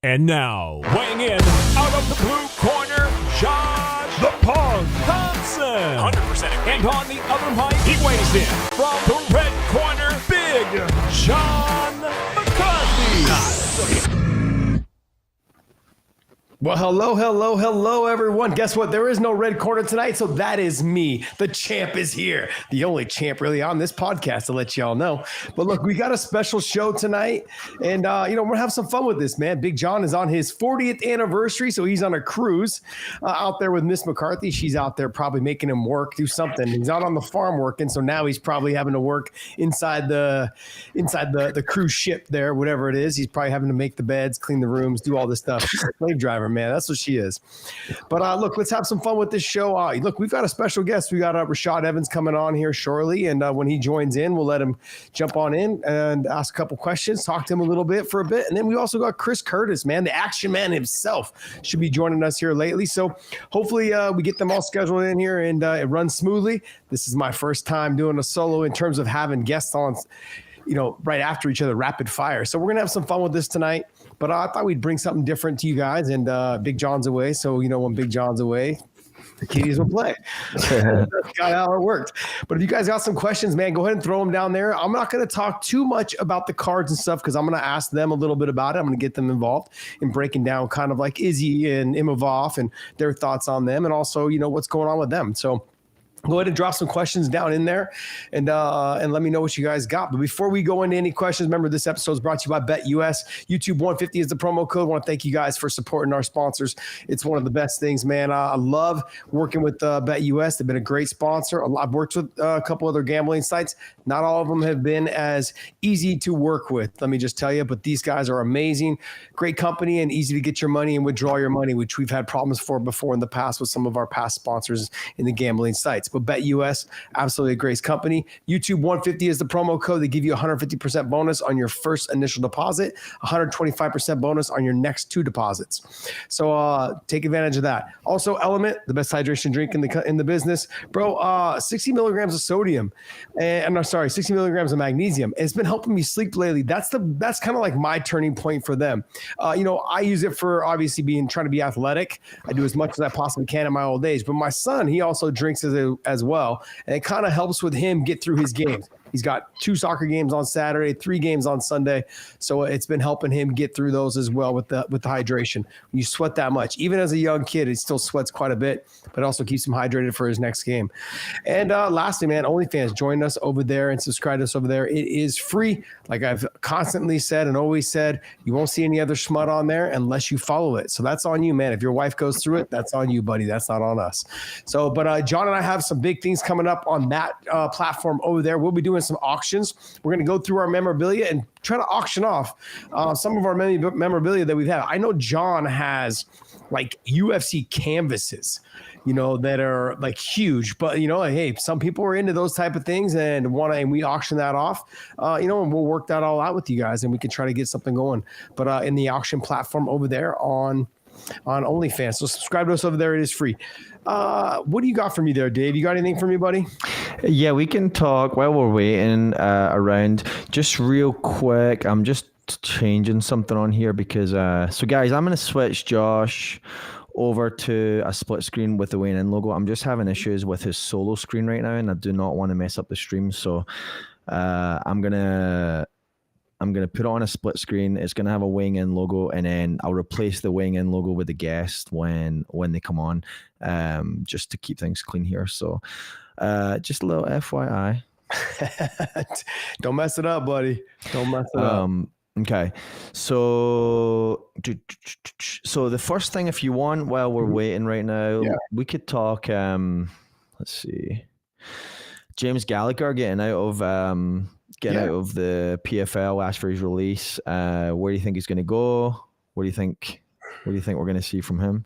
And now, weighing in out of the blue corner, Josh the Punk Thompson. 100%. And on the other mic, he weighs in from the red corner, Big John McCarthy. Well, hello, everyone. Guess what? There is no red corner tonight, so that is me. The champ is here. The only champ really on this podcast, to let y'all know. But look, we got a special show tonight, and, we're going to have some fun with this, man. Big John is on his 40th anniversary, so he's on a cruise out there with Miss McCarthy. She's out there probably making him work, do something. He's out on the farm working, so now he's probably having to work inside the cruise ship there, whatever it is. He's probably having to make the beds, clean the rooms, do all this stuff. She's a slave driver, man. That's what she is. But look, let's have some fun with this show. Look, we've got a special guest. We got Rashad Evans coming on here shortly, and when he joins in, we'll let him jump on in and ask a couple questions, talk to him a little bit for a bit, and then we also got Chris Curtis, man, the action man himself, should be joining us here lately. So hopefully we get them all scheduled in here and it runs smoothly. This is my first time doing a solo in terms of having guests on, right after each other, rapid fire. So we're gonna have some fun with this tonight. But I thought we'd bring something different to you guys, and Big John's away. So, when Big John's away, the kiddies will play. That's kind of how it worked. But if you guys got some questions, man, go ahead and throw them down there. I'm not going to talk too much about the cards and stuff because I'm going to ask them a little bit about it. I'm going to get them involved in breaking down kind of like Izzy and Imavov and their thoughts on them, and also, what's going on with them. So go ahead and drop some questions down in there and let me know what you guys got. But before we go into any questions, remember this episode is brought to you by BetUS. YouTube 150 is the promo code. I want to thank you guys for supporting our sponsors. It's one of the best things, man. I love working with BetUS. They've been a great sponsor. I've worked with a couple other gambling sites. Not all of them have been as easy to work with, let me just tell you. But these guys are amazing. Great company and easy to get your money and withdraw your money, which we've had problems for before in the past with some of our past sponsors in the gambling sites. But BetUS, absolutely a great company. YouTube 150 is the promo code. They give you 150% bonus on your first initial deposit, 125% bonus on your next two deposits. So take advantage of that. Also, LMNT, the best hydration drink in the business, bro. 60 milligrams of sodium, and I'm sorry, 60 milligrams of magnesium. It's been helping me sleep lately. That's kind of like my turning point for them. I use it for obviously trying to be athletic. I do as much as I possibly can in my old age. But my son, he also drinks as well. And it kind of helps with him get through his games. He's got 2 soccer games on Saturday, 3 games on Sunday. So it's been helping him get through those as well with the hydration. When you sweat that much, even as a young kid, he still sweats quite a bit, but also keeps him hydrated for his next game. And lastly, man, OnlyFans, join us over there and subscribe to us over there. It is free. Like I've constantly said and always said, you won't see any other smut on there unless you follow it. So that's on you, man. If your wife goes through it, that's on you, buddy. That's not on us. So, but John and I have some big things coming up on that platform over there. We'll be doing some auctions. We're going to go through our memorabilia and try to auction off some of our memorabilia that we've had. I know John has like UFC canvases, that are like huge, but hey, some people are into those type of things and we auction that off, and we'll work that all out with you guys and we can try to get something going. But in the auction platform over there on OnlyFans. So subscribe to us over there. It is free. What do you got for me there, Dave? You got anything for me, buddy? Yeah, we can talk while we're waiting around. Just real quick, I'm just changing something on here because, so guys, I'm going to switch Josh over to a split screen with the Wayne In logo. I'm just having issues with his solo screen right now, and I do not want to mess up the stream. So I'm gonna put it on a split screen. It's gonna have a Weighing In logo, and then I'll replace the Weighing In logo with the guest when they come on, just to keep things clean here. So just a little FYI. Don't mess it up, buddy. Don't mess it up. Okay, so the first thing, if you want, while we're waiting right now, we could talk. Let's see, James Gallagher getting out of the PFL, asked for his release. Where do you think he's going to go? What do you think we're going to see from him?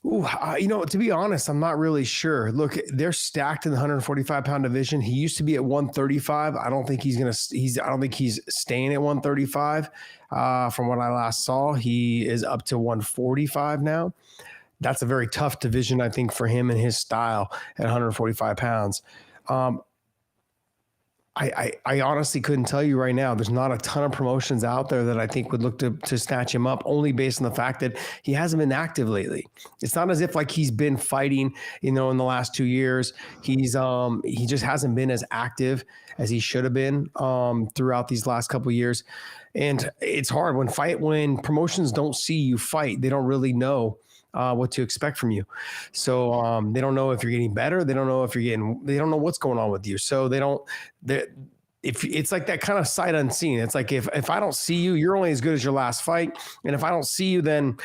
Ooh, to be honest, I'm not really sure. Look, they're stacked in the 145-pound division. He used to be at 135. I don't think he's staying at 135. From what I last saw, he is up to 145 now. That's a very tough division, I think, for him and his style at 145 pounds. I honestly couldn't tell you right now. There's not a ton of promotions out there that I think would look to snatch him up, only based on the fact that he hasn't been active lately. It's not as if like he's been fighting, in the last 2 years. He just hasn't been as active as he should have been throughout these last couple of years. And it's hard when promotions don't see you fight, they don't really know what to expect from you. So they don't know if you're getting better. They don't know they don't know what's going on with you. So if it's like that kind of sight unseen. It's like, if I don't see you, you're only as good as your last fight. And if I don't see you, then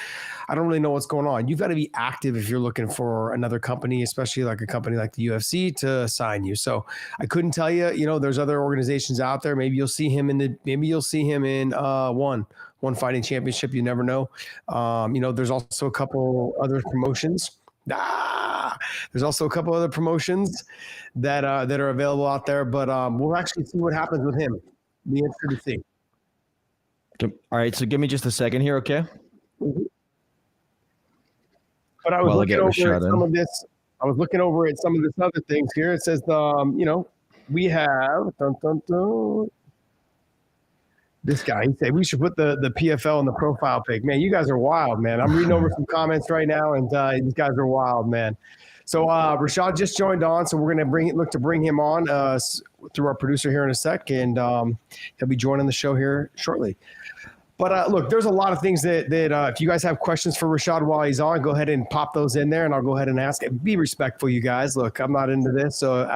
I don't really know what's going on. You've got to be active if you're looking for another company, especially like a company like the UFC, to sign you. So I couldn't tell you, there's other organizations out there. Maybe you'll see him in one fighting championship. You never know. There's also a couple other promotions. There's also a couple other promotions that are available out there, but we'll actually see what happens with him. Be interested to see. All right, so give me just a second here, okay? Mm-hmm. But I was looking over at some of this. I was looking over at some of this other things here. It says, we have this guy. He said we should put the PFL in the profile pic. Man, you guys are wild, man. I'm reading over some comments right now, and these guys are wild, man. So Rashad just joined on, so we're going to look to bring him on through our producer here in a sec, and he'll be joining the show here shortly. But look, there's a lot of things that if you guys have questions for Rashad while he's on, go ahead and pop those in there, and I'll go ahead and ask. Be respectful, you guys. Look, I'm not into this, so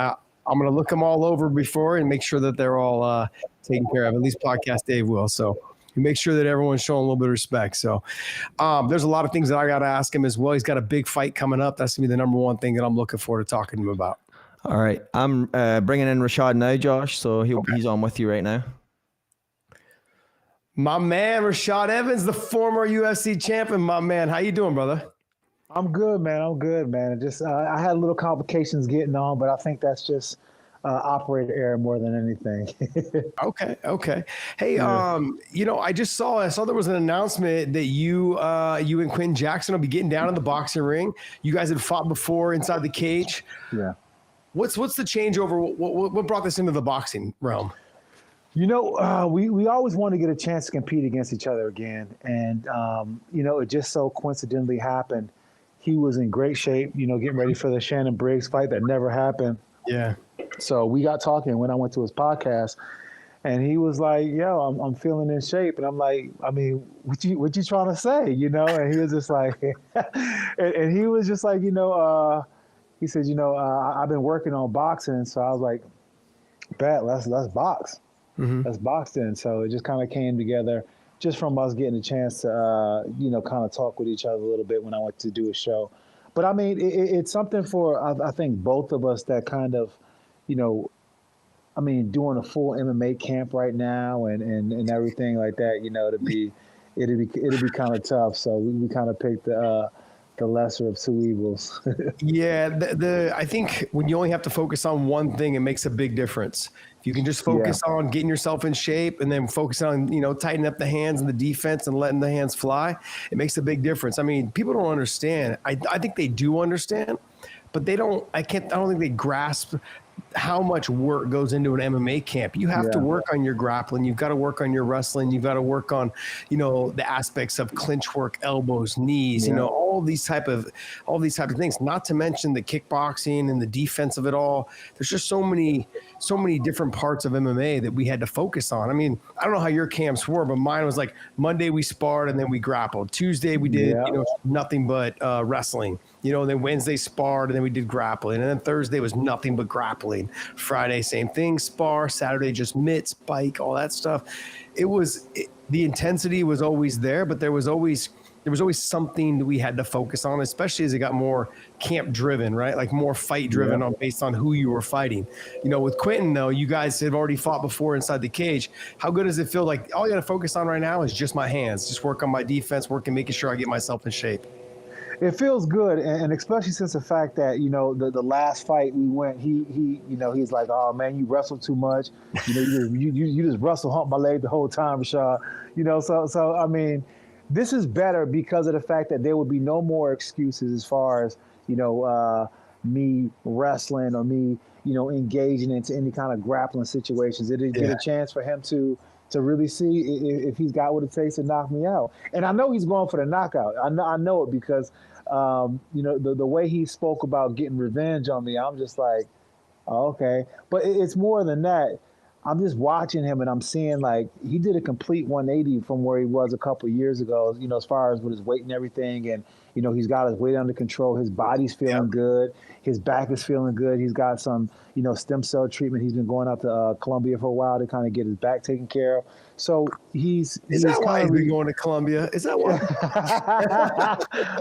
I'm going to look them all over before and make sure that they're all taken care of. At least Podcast Dave will. So make sure that everyone's showing a little bit of respect. So there's a lot of things that I got to ask him as well. He's got a big fight coming up. That's going to be the number one thing that I'm looking forward to talking to him about. All right. I'm bringing in Rashad now, Josh. So he's on with you right now. My man, Rashad Evans, the former UFC champion. My man, how you doing, brother? I'm good, man. Just I had a little complications getting on, but I think that's just operator error more than anything. Okay. Hey, yeah. I saw there was an announcement that you and Quentin Jackson will be getting down in the boxing ring. You guys had fought before inside the cage. Yeah. What's the changeover? What brought this into the boxing realm? We always wanted to get a chance to compete against each other again. And, it just so coincidentally happened. He was in great shape, getting ready for the Shannon Briggs fight that never happened. Yeah. So we got talking when I went to his podcast, and he was like, yo, I'm feeling in shape. And I'm like, I mean, what you trying to say, And he was just like, and he was just like, he said, I've been working on boxing. So I was like, bet, let's box. Mm-hmm. Let's box then. So it just kind of came together just from us getting a chance to, kind of talk with each other a little bit when I went to do a show. But I mean, it's something for, I think, both of us that kind of, doing a full MMA camp right now and everything like that, it'd be kind of tough. So we kind of picked the lesser of two evils. Yeah. I think when you only have to focus on one thing, it makes a big difference. If you can just focus on getting yourself in shape and then focus on, tightening up the hands and the defense and letting the hands fly, it makes a big difference. I mean, people don't understand. I think they do understand, but I don't think they grasp how much work goes into an MMA camp. You have to work on your grappling. You've got to work on your wrestling. You've got to work on, the aspects of clinch work, elbows, knees, all these type of things, not to mention the kickboxing and the defense of it all. There's just so many different parts of MMA that we had to focus on. I mean, I don't know how your camps were, but mine was like Monday we sparred and then we grappled. Tuesday we did, nothing but wrestling. Then Wednesday sparred and then we did grappling. And then Thursday was nothing but grappling. Friday, same thing, spar. Saturday, just mitts, bike, all that stuff. The intensity was always there, but there was always something that we had to focus on, especially as it got more camp driven, right? Like more fight driven based on who you were fighting. With Quentin, though, you guys have already fought before inside the cage. How good does it feel? Like all I got to focus on right now is just my hands, just work on my defense, making sure I get myself in shape. It feels good, and especially since the fact that the last fight we went, he's like, oh man, you wrestled too much, you just wrestle hump my leg the whole time, Rashad, so I mean, this is better because of the fact that there would be no more excuses as far as me wrestling or me engaging into any kind of grappling situations. It did get a chance for him to really see if he's got what it takes to knock me out. And I know he's going for the knockout. I know it because, the way he spoke about getting revenge on me, I'm just like, oh, okay. But it's more than that. I'm just watching him and I'm seeing like he did a complete 180 from where he was a couple of years ago, as far as with his weight and everything. And, he's got his weight under control. His body's feeling good. His back is feeling good. He's got some, stem cell treatment. He's been going out to Colombia for a while to kind of get his back taken care of. So Is that why he's been going to Colombia? Is that why?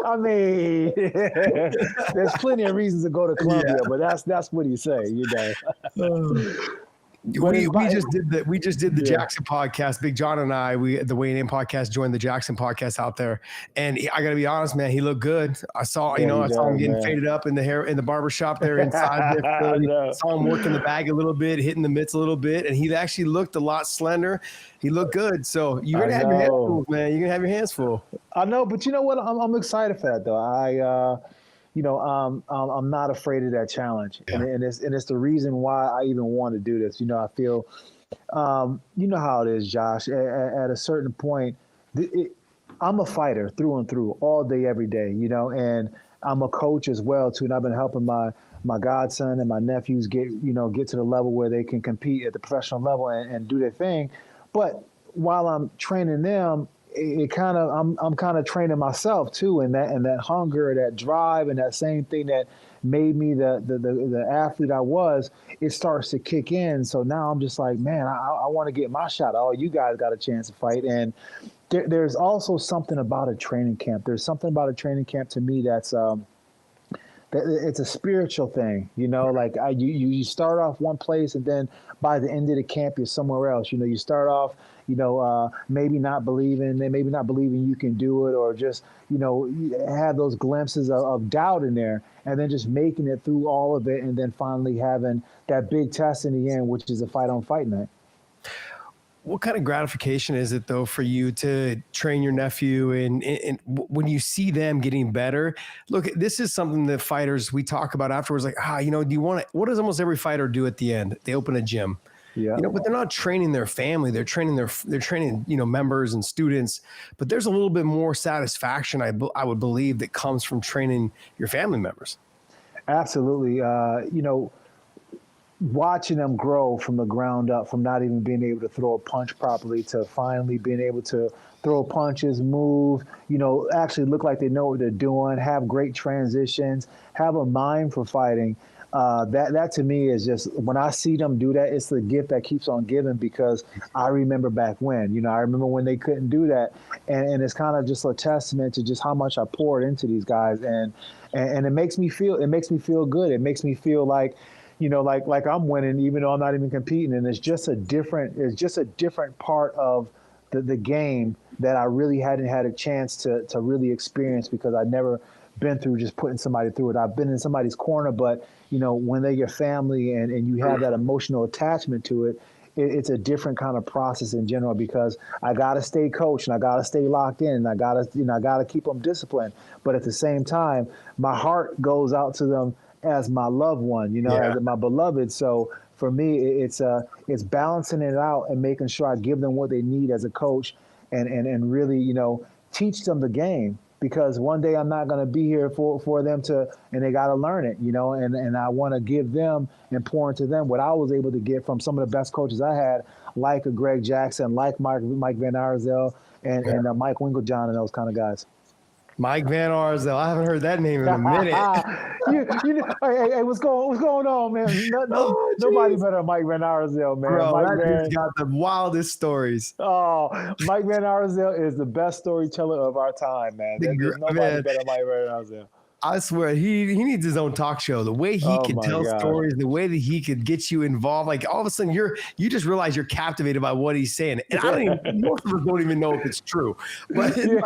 I mean, there's plenty of reasons to go to Colombia, but that's what he say, We just did the Jackson podcast. Big John and I, the Weighing In podcast, joined the Jackson podcast out there. And I got to be honest, man, he looked good. I saw, I saw him getting faded up in the barber shop there inside. I saw him working the bag a little bit, hitting the mitts a little bit, and he actually looked a lot slender. He looked good. So you're gonna have your hands full, man. You're gonna have your hands full. I know, but you know what? I'm excited for that though. I'm not afraid of that challenge, and it's the reason why I even want to do this. I feel, you know how it is, Josh. At a certain point, I'm a fighter through and through, all day, every day. And I'm a coach as well too, and I've been helping my godson and my nephews get to the level where they can compete at the professional level and do their thing. But while I'm training them, I'm kind of training myself too, and that hunger, that drive, and that same thing that made me the athlete I was, it starts to kick in. So now I'm just like, man, I want to get my shot. Oh, you guys got a chance to fight. And there's also something about a training camp. There's something about a training camp to me that's it's a spiritual thing, like you start off one place and then by the end of the camp, you're somewhere else. You start off, maybe not believing you can do it, or just, have those glimpses of doubt in there, and then just making it through all of it. And then finally having that big test in the end, which is a fight on fight night. What kind of gratification is it though for you to train your nephew and when you see them getting better? Look, this is something that fighters, we talk about afterwards, like, do you want to, what does almost every fighter do at the end? They open a gym. Yeah. But they're not training their family. They're training members and students, but there's a little bit more satisfaction I would believe that comes from training your family members. Absolutely. Watching them grow from the ground up, from not even being able to throw a punch properly to finally being able to throw punches, move, actually look like they know what they're doing, have great transitions, have a mind for fighting. That to me is just, when I see them do that, it's the gift that keeps on giving, because I remember back when, I remember when they couldn't do that. And it's kind of just a testament to just how much I poured into these guys. And it makes me feel good. It makes me feel like, like I'm winning, even though I'm not even competing. And it's just a different part of the game that I really hadn't had a chance to really experience, because I'd never been through just putting somebody through it. I've been in somebody's corner, but when they're your family and you have that emotional attachment to it, it's a different kind of process in general, because I got to stay coached and I got to stay locked in, and I got to keep them disciplined. But at the same time, my heart goes out to them as my loved one, as my beloved. So for me, it's balancing it out and making sure I give them what they need as a coach, and really, teach them the game, because one day I'm not going to be here for them and they got to learn it, and I want to give them and pour into them what I was able to get from some of the best coaches I had, like a Greg Jackson, like Mike Van Arsdale, and Mike Winkeljohn, and those kind of guys. Mike Van Arsdale. I haven't heard that name in a minute. Hey, what's going on, man? Nobody better than Mike Van Arsdale, man. Bro, that dude's got the wildest stories. Oh, Mike Van Arsdale is the best storyteller of our time, man. There's nobody better than Mike Van Arsdale. I swear, he needs his own talk show. The way he could tell stories, the way that he could get you involved, like all of a sudden you just realize you're captivated by what he's saying. And most of us don't even know if it's true. But still,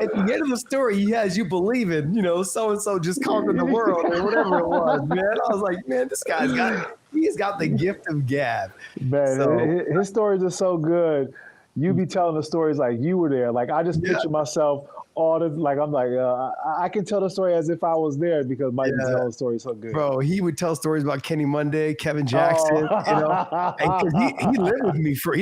at the end of the story, he has you believing, so-and-so just conquered the world or whatever it was, man. I was like, man, this guy's got the gift of gab. Man, his stories are so good. you be telling the stories like you were there. Like I just picture myself all the like. I'm like, I can tell the story as if I was there because Mike be telling the story so good. Bro, he would tell stories about Kenny Monday, Kevin Jackson, Oh. you know, because he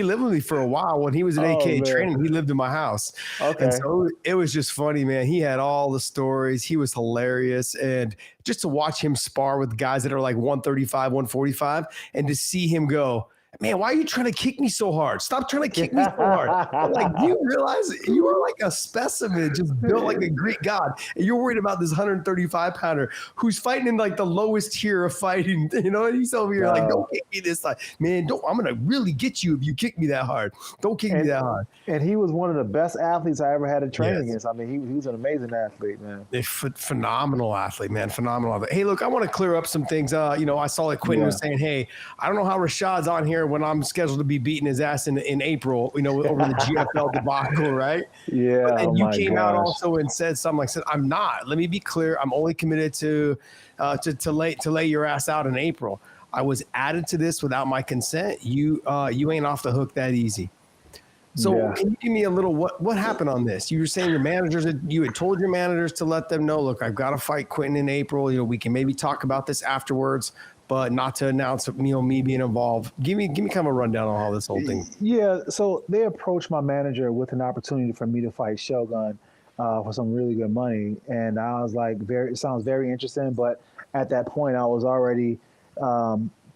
lived with me for a while when he was at AKA man. training. He lived in my house, Okay. and so it was just funny, man. He had all the stories. He was hilarious, and just to watch him spar with guys that are like 135, 145, and to see him go, man, why are you trying to kick me so hard? Stop trying to kick me so hard. I'm like, do you realize you are like a specimen, just built like a Greek god, and you're worried about this 135 pounder who's fighting in like the lowest tier of fighting. You know, and he's over here like, don't kick me this time, man. I'm gonna really get you if you kick me that hard. Don't kick me that hard. And he was one of the best athletes I ever had to train against. I mean, he was an amazing athlete, man. Phenomenal athlete, man. Phenomenal athlete. Hey, look, I want to clear up some things. You know, I saw that Quentin was saying, hey, I don't know how Rashad's on here when I'm scheduled to be beating his ass in April, you know, over the GFL debacle, right? Yeah. And you came out also and said something like, I'm not. Let me be clear. I'm only committed to lay your ass out in April. I was added to this without my consent. You ain't off the hook that easy. So can you give me a little what happened on this? You were saying you had told your managers to let them know, look, I've got to fight Quentin in April. You know, we can maybe talk about this afterwards, but not to announce, you know, me being involved. Give me kind of a rundown on all this whole thing. Yeah, so they approached my manager with an opportunity for me to fight Shogun for some really good money, and I was like, it sounds very interesting. But at that point, I was already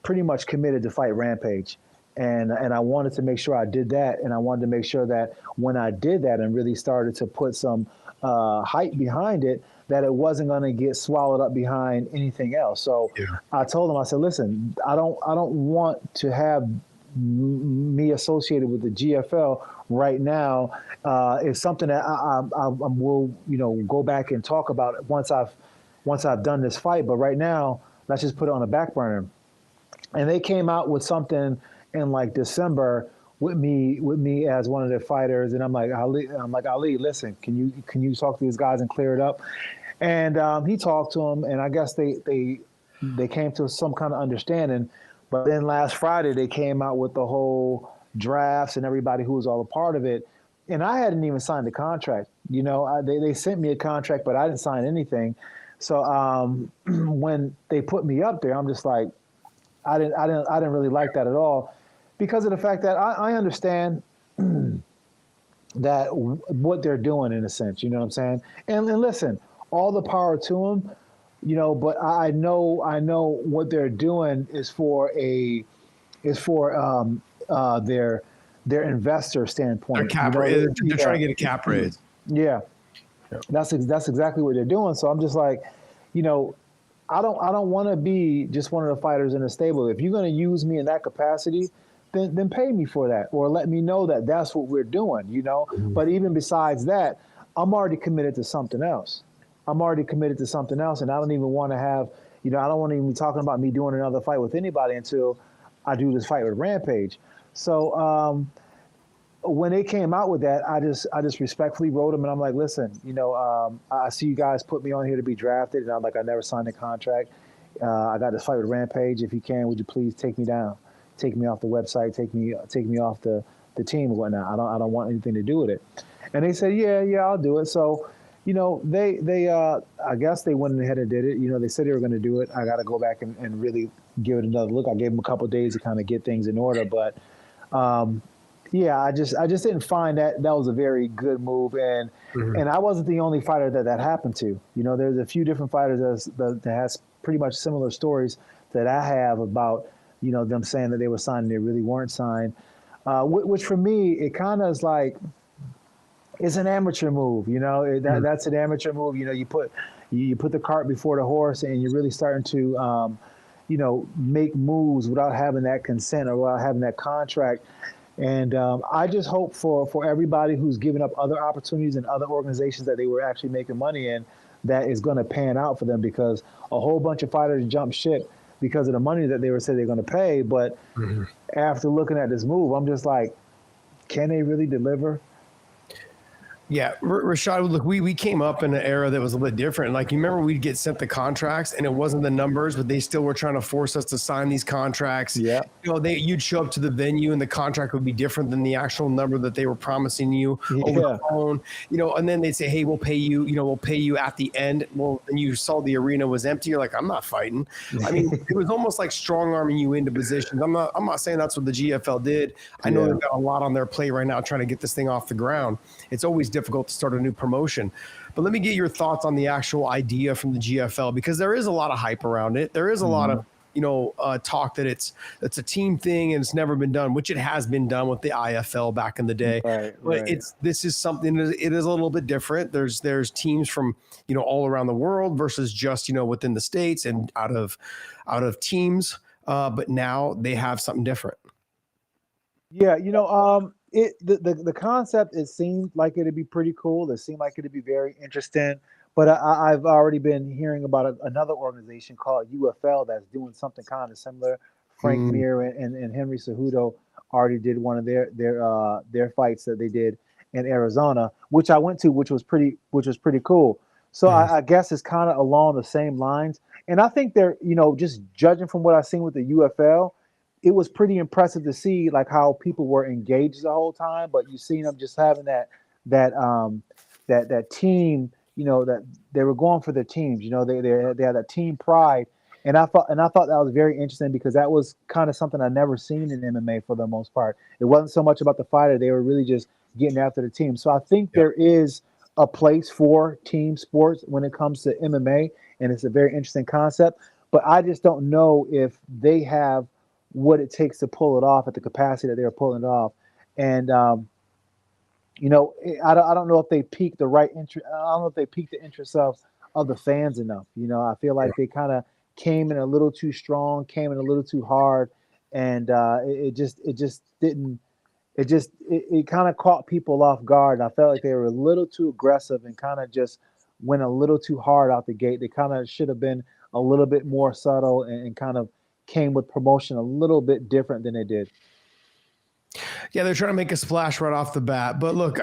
pretty much committed to fight Rampage. And I wanted to make sure I did that, and I wanted to make sure that when I did that and really started to put some hype behind it, that it wasn't going to get swallowed up behind anything else. So I told him, I said, listen, I don't want to have me associated with the GFL right now. It's something that I will, you know, go back and talk about once I've done this fight. But right now, let's just put it on the back burner. And they came out with something in like December with me as one of the fighters, and I'm like, Ali, listen, can you talk to these guys and clear it up? And he talked to them, and I guess they came to some kind of understanding. But then last Friday they came out with the whole drafts and everybody who was all a part of it, and I hadn't even signed the contract. You know, they sent me a contract, but I didn't sign anything. So when they put me up there, I'm just like, I didn't really like that at all, because of the fact that I understand that what they're doing in a sense, you know what I'm saying? And listen, all the power to them, you know, but I know what they're doing is for their investor standpoint. Their cap raise. They're trying to get a cap raise. Yeah. That's exactly what they're doing. So I'm just like, you know, I don't want to be just one of the fighters in the stable. If you're going to use me in that capacity, then pay me for that, or let me know that that's what we're doing, you know. Mm-hmm. But even besides that, I'm already committed to something else. And I don't even want to have, you know, I don't want to even be talking about me doing another fight with anybody until I do this fight with Rampage. So when they came out with that, I just respectfully wrote them, and I'm like, listen, you know, I see you guys put me on here to be drafted, and I'm like, I never signed a contract. I got this fight with Rampage. If you can, would you please take me down, take me off the website, take me off the team or whatnot. I don't want anything to do with it. And they said, yeah, I'll do it. So, you know, they I guess they went ahead and did it. You know, they said they were going to do it. I got to go back and really give it another look. I gave them a couple of days to kind of get things in order, but. Yeah, I just didn't find that was a very good move, and and I wasn't the only fighter that happened to. You know, there's a few different fighters that has pretty much similar stories that I have about, you know, them saying that they were signed and they really weren't signed, which for me, it kind of is like, it's an amateur move. You know, that's an amateur move. You know, you put the cart before the horse, and you're really starting to, you know, make moves without having that consent or without having that contract. And I just hope for everybody who's given up other opportunities in other organizations that they were actually making money in, that is going to pan out for them, because a whole bunch of fighters jumped ship because of the money that they were saying they're going to pay. But after looking at this move, I'm just like, can they really deliver? Yeah, Rashad, look, we came up in an era that was a little bit different. Like, you remember we'd get sent the contracts and it wasn't the numbers, but they still were trying to force us to sign these contracts. Yeah. You'd show up to the venue and the contract would be different than the actual number that they were promising you over Yeah. the phone, and then they'd say, hey, we'll pay you, we'll pay you at the end. Well, and you saw the arena was empty. You're like, I'm not fighting. I mean, it was almost like strong arming you into positions. I'm not saying that's what the GFL did. I know they've got a lot on their plate right now trying to get this thing off the ground. It's always difficult to start a new promotion. But let me get your thoughts on the actual idea from the GFL, because there is a lot of hype around it. There is a lot of talk that it's a team thing and it's never been done, which it has been done with the IFL back in the day. But this is something. It is a little bit different. There's teams from all around the world versus just within the states and out of teams. But now they have something different. Yeah, the concept, it seemed like it'd be pretty cool. It seemed like it'd be very interesting. But I've already been hearing about another organization called UFL that's doing something kind of similar. Frank Mir and Henry Cejudo already did one of their fights that they did in Arizona, which I went to, which was pretty cool. So I guess it's kind of along the same lines. And I think they're, just judging from what I've seen with the UFL, it was pretty impressive to see like how people were engaged the whole time, but you seen them just having that team, that they were going for their teams. They had that team pride, and I thought that was very interesting because that was kind of something I never seen in MMA for the most part. It wasn't so much about the fighter; they were really just getting after the team. So I think there is a place for team sports when it comes to MMA, and it's a very interesting concept. But I just don't know if they have what it takes to pull it off at the capacity that they're pulling it off. And I don't know if they piqued the right interest. I don't know if they piqued the interest of the fans enough. I feel like they kind of came in a little too strong, came in a little too hard, and it kind of caught people off guard. And I felt like they were a little too aggressive and kind of just went a little too hard out the gate. They kind of should have been a little bit more subtle and kind of came with promotion a little bit different than they did. Yeah, they're trying to make a splash right off the bat. But look,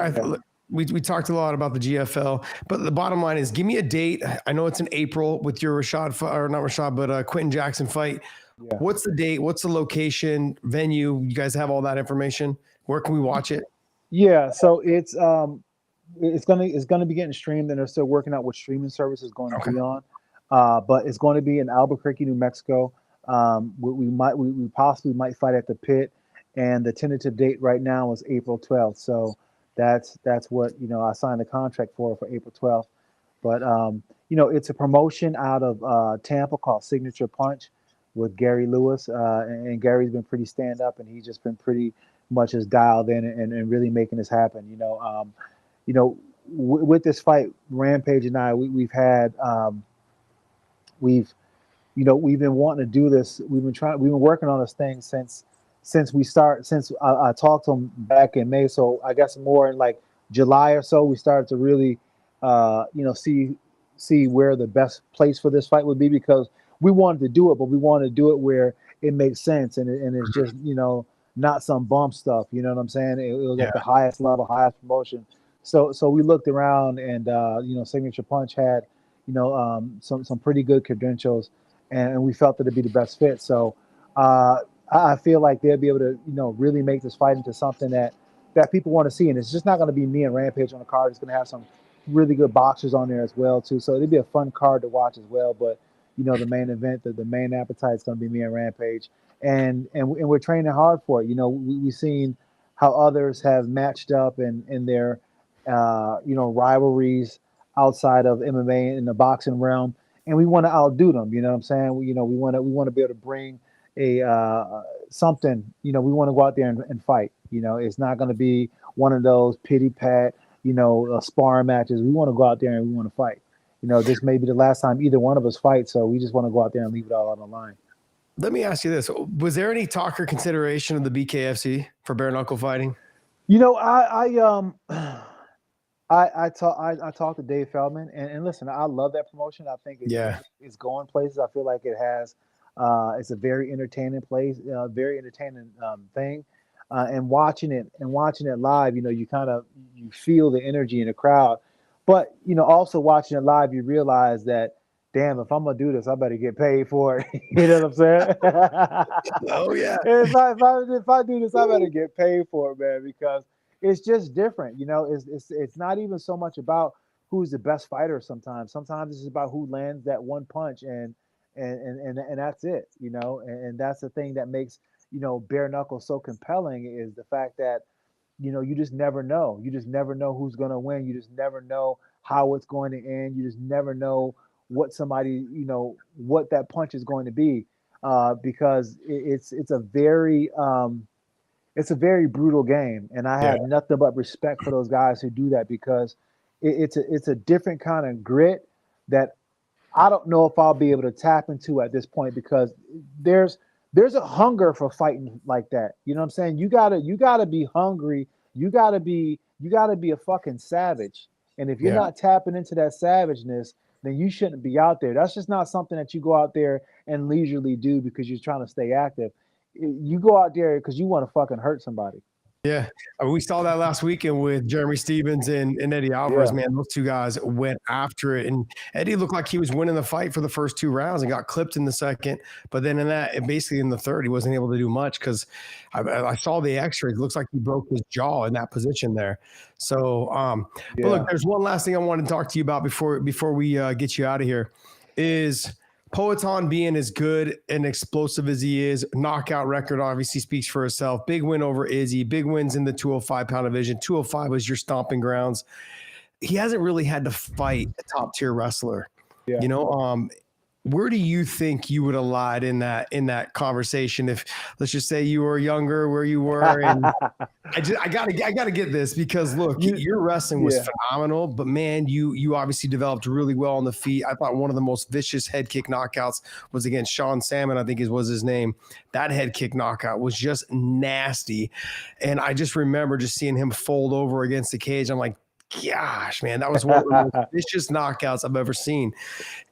we talked a lot about the GFL, but the bottom line is, give me a date. I know it's in April with your Quentin Jackson fight. Yeah. What's the date? What's the location, venue? You guys have all that information. Where can we watch it? Yeah, so it's gonna be getting streamed, and they're still working out what streaming service is going to be on. But it's going to be in Albuquerque, New Mexico. We possibly might fight at the Pit, and the tentative date right now is April 12th. So that's what I signed the contract for April 12th. But it's a promotion out of Tampa called Signature Punch with Gary Lewis, and Gary's been pretty stand up, and he's just been pretty much just dialed in and really making this happen. With this fight, Rampage and I, we've been wanting to do this. We've been working on this thing since I talked to him back in May. So I guess more in like July or so, we started to really, see where the best place for this fight would be, because we wanted to do it, but we wanted to do it where it makes sense and it's just, not some bump stuff. You know what I'm saying? It was at the highest level, highest promotion. So we looked around and, Signature Punch had, some pretty good credentials, and we felt that it'd be the best fit. So I feel like they'll be able to, really make this fight into something that people want to see. And it's just not going to be me and Rampage on the card. It's going to have some really good boxers on there as well, too. So it'll be a fun card to watch as well. But, the main event, the main appetite is going to be me and Rampage. And we're training hard for it. We've seen how others have matched up in their, rivalries outside of MMA in the boxing realm, and we want to outdo them. You know what I'm saying? We want to be able to bring a something. We want to go out there and fight. It's not going to be one of those pity pat, sparring matches. We want to go out there and we want to fight. This may be the last time either one of us fight, so we just want to go out there and leave it all on the line. Let me ask you this: was there any talk or consideration of the BKFC for bare knuckle fighting? I talked to Dave Feldman, and listen, I love that promotion. I think it's going places. I feel like it has, it's a very entertaining place, very entertaining thing. and watching it live, you feel the energy in the crowd. But also watching it live, you realize that, damn, if I'm gonna do this, I better get paid for it. You know what I'm saying? Oh yeah. If I do this, I better get paid for it, man, because it's just different. It's not even so much about who's the best fighter. Sometimes it's about who lands that one punch, and that's it. And that's the thing that makes bare knuckle so compelling, is the fact that you just never know. You just never know who's going to win. You just never know how it's going to end. You just never know what that punch is going to be, because it's a very brutal game. And I Yeah. have nothing but respect for those guys who do that, because it's a different kind of grit that I don't know if I'll be able to tap into at this point, because there's there's a hunger for fighting like that. You know what I'm saying? You gotta be hungry. You gotta be a fucking savage. And if you're Yeah. not tapping into that savageness, then you shouldn't be out there. That's just not something that you go out there and leisurely do because you're trying to stay active. You go out there because you want to fucking hurt somebody. Yeah, I mean, we saw that last weekend with Jeremy Stevens and Eddie Alvarez. Yeah. Man, those two guys went after it, and Eddie looked like he was winning the fight for the first 2 rounds and got clipped in the second. But then basically in the third, he wasn't able to do much because I saw the X-rays. It looks like he broke his jaw in that position there. So, but look, Yeah. there's one last thing I want to talk to you about before we get you out of here. Is Poatan being as good and explosive as he is, knockout record obviously speaks for itself. Big win over Izzy, big wins in the 205-pound division. 205 was your stomping grounds. He hasn't really had to fight a top-tier wrestler. Yeah. Where do you think you would have lied in that conversation if, let's just say, you were younger, where you were? And I gotta get this, because look, your wrestling was phenomenal, but man, you obviously developed really well on the feet. I thought one of the most vicious head kick knockouts was against Sean Salmon, I think was his name. That head kick knockout was just nasty, and I just remember just seeing him fold over against the cage. I'm like, gosh, man, that was one of the most vicious knockouts I've ever seen.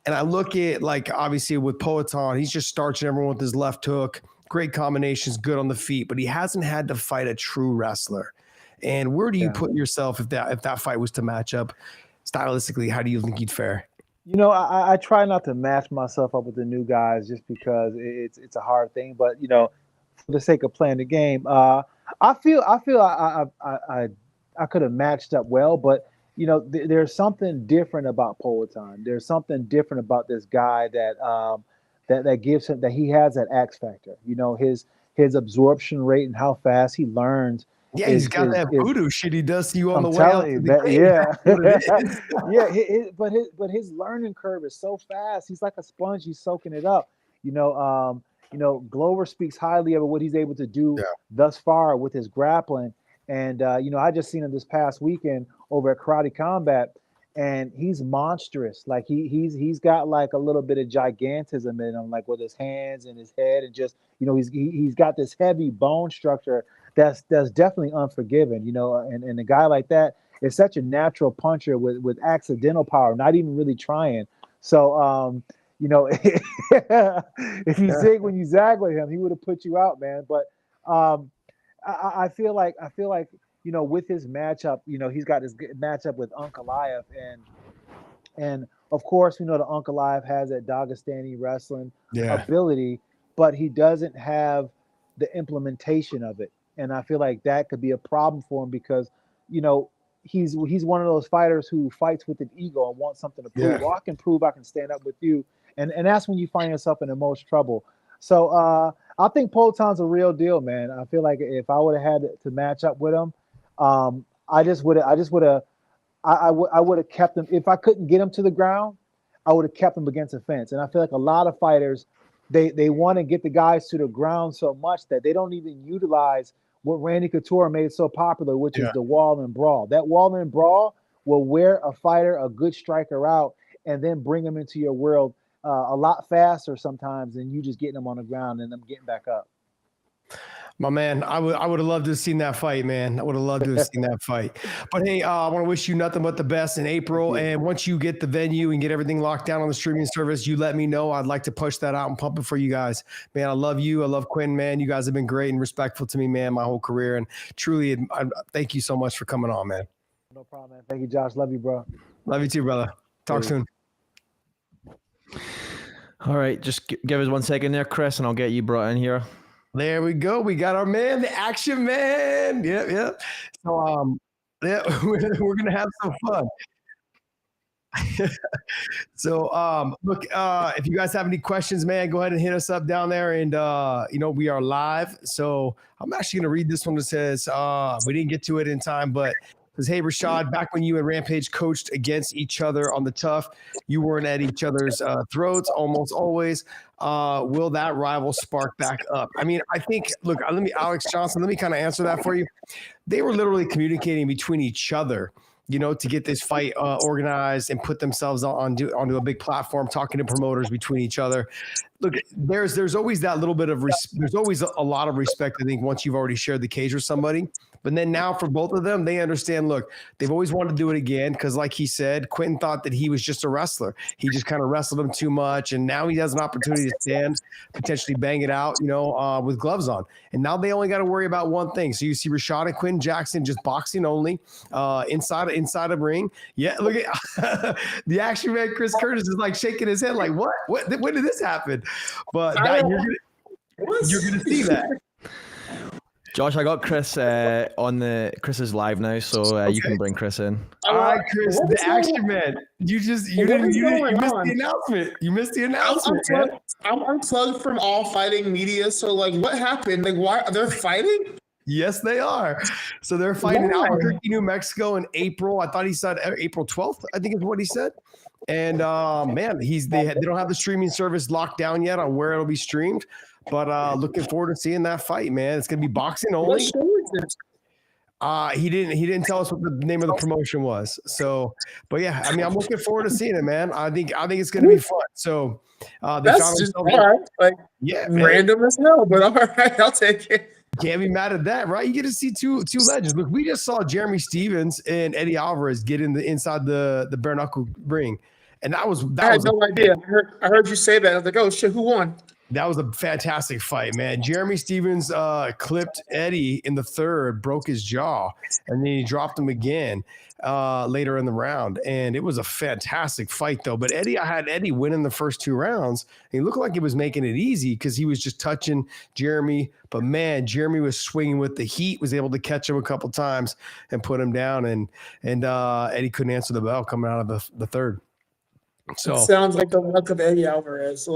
And I look at, like, obviously with Poatan, he's just starching everyone with his left hook. Great combinations, good on the feet, but he hasn't had to fight a true wrestler. And where do you put yourself if that fight was to match up stylistically? How do you think you'd fare? I try not to match myself up with the new guys just because it's a hard thing. But for the sake of playing the game, I feel I could have matched up well, but there's something different about Poatan. There's something different about this guy that gives him, that he has that X factor. His absorption rate and how fast he learns. Yeah, he's got that voodoo shit he does to you on the way out. But his learning curve is so fast. He's like a sponge. He's soaking it up. Glover speaks highly of what he's able to do thus far with his grappling. And I just seen him this past weekend over at Karate Combat, and he's monstrous. Like he's got like a little bit of gigantism in him, like with his hands and his head, and just he's got this heavy bone structure that's definitely unforgiving. And a guy like that is such a natural puncher with accidental power, not even really trying. So if you zig when you zag with him, he would have put you out, man. But I feel like with his matchup, he's got this matchup with Ankalaev, and of course the Ankalaev has that Dagestani wrestling ability, but he doesn't have the implementation of it, and I feel like that could be a problem for him because he's one of those fighters who fights with an ego and wants something to prove. Well, I can prove I can stand up with you, and that's when you find yourself in the most trouble. So I think Poatan's a real deal, man. I feel like if I would have had to match up with him, I would have kept him. If I couldn't get him to the ground, I would have kept him against the fence. And I feel like a lot of fighters, they want to get the guys to the ground so much that they don't even utilize what Randy Couture made so popular, which is the wall and brawl. That wall and brawl will wear a fighter, a good striker out, and then bring them into your world a lot faster sometimes than you just getting them on the ground and them getting back up. My man, I would have loved to have seen that fight, man. I would have loved to have seen that fight. But hey, I want to wish you nothing but the best in April. And once you get the venue and get everything locked down on the streaming service, you let me know. I'd like to push that out and pump it for you guys. Man, I love you. I love Quinn, man. You guys have been great and respectful to me, man, my whole career. And truly, thank you so much for coming on, man. No problem, man. Thank you, Josh. Love you, bro. Love you too, brother. Talk soon. All right, just give us 1 second there, Chris, and I'll get you brought in here. There we go. We got our man, the action man. Yep. So, yeah, we're gonna have some fun. So, look, if you guys have any questions, man, go ahead and hit us up down there. And we are live. So I'm actually gonna read this one that says, we didn't get to it in time, but says, hey, Rashad, back when you and Rampage coached against each other on the Tough, you weren't at each other's throats almost always. Will that rival spark back up? I mean, I think, look, Alex Johnson, let me kind of answer that for you. They were literally communicating between each other, to get this fight organized and put themselves onto a big platform, talking to promoters between each other. Look, there's always that little bit of there's always a lot of respect, I think, once you've already shared the cage with somebody. But then now for both of them, they understand, look, they've always wanted to do it again because, like he said, Quentin thought that he was just a wrestler. He just kind of wrestled him too much, and now he has an opportunity to stand, potentially bang it out, with gloves on. And now they only got to worry about one thing. So you see Rashad and Quentin Jackson just boxing only, inside a ring. Yeah, look at the action man, Chris Curtis, is like shaking his head like, what? When did this happen? But you're gonna see that. Josh, I got Chris Chris is live now, so you can bring Chris in. All right, Chris, the action man. You missed the announcement. You missed the announcement. I'm unplugged from all fighting media. So, what happened? Why they're fighting? Yes, they are. So they're fighting in Albuquerque, New Mexico in April. I thought he said April 12th, I think is what he said. And man, they don't have the streaming service locked down yet on where it'll be streamed. But looking forward to seeing that fight, man. It's gonna be boxing only. What show is this? He didn't tell us what the name of the promotion was. So, but yeah, I mean, I'm looking forward to seeing it, man. I think it's gonna be fun. So that's just all right. Random as hell, but all right, I'll take it. Can't be mad at that, right? You get to see two legends. Look, we just saw Jeremy Stevens and Eddie Alvarez get inside the bare knuckle ring, and I had no idea. I heard you say that. I was like, oh shit, who won? That was a fantastic fight, man. Jeremy Stevens clipped Eddie in the third, broke his jaw, and then he dropped him again later in the round. And it was a fantastic fight, though. But I had Eddie winning the first 2 rounds. He looked like he was making it easy because he was just touching Jeremy. But, man, Jeremy was swinging with the heat, was able to catch him a couple times and put him down. And Eddie couldn't answer the bell coming out of the third. So it sounds like the luck of Eddie Alvarez.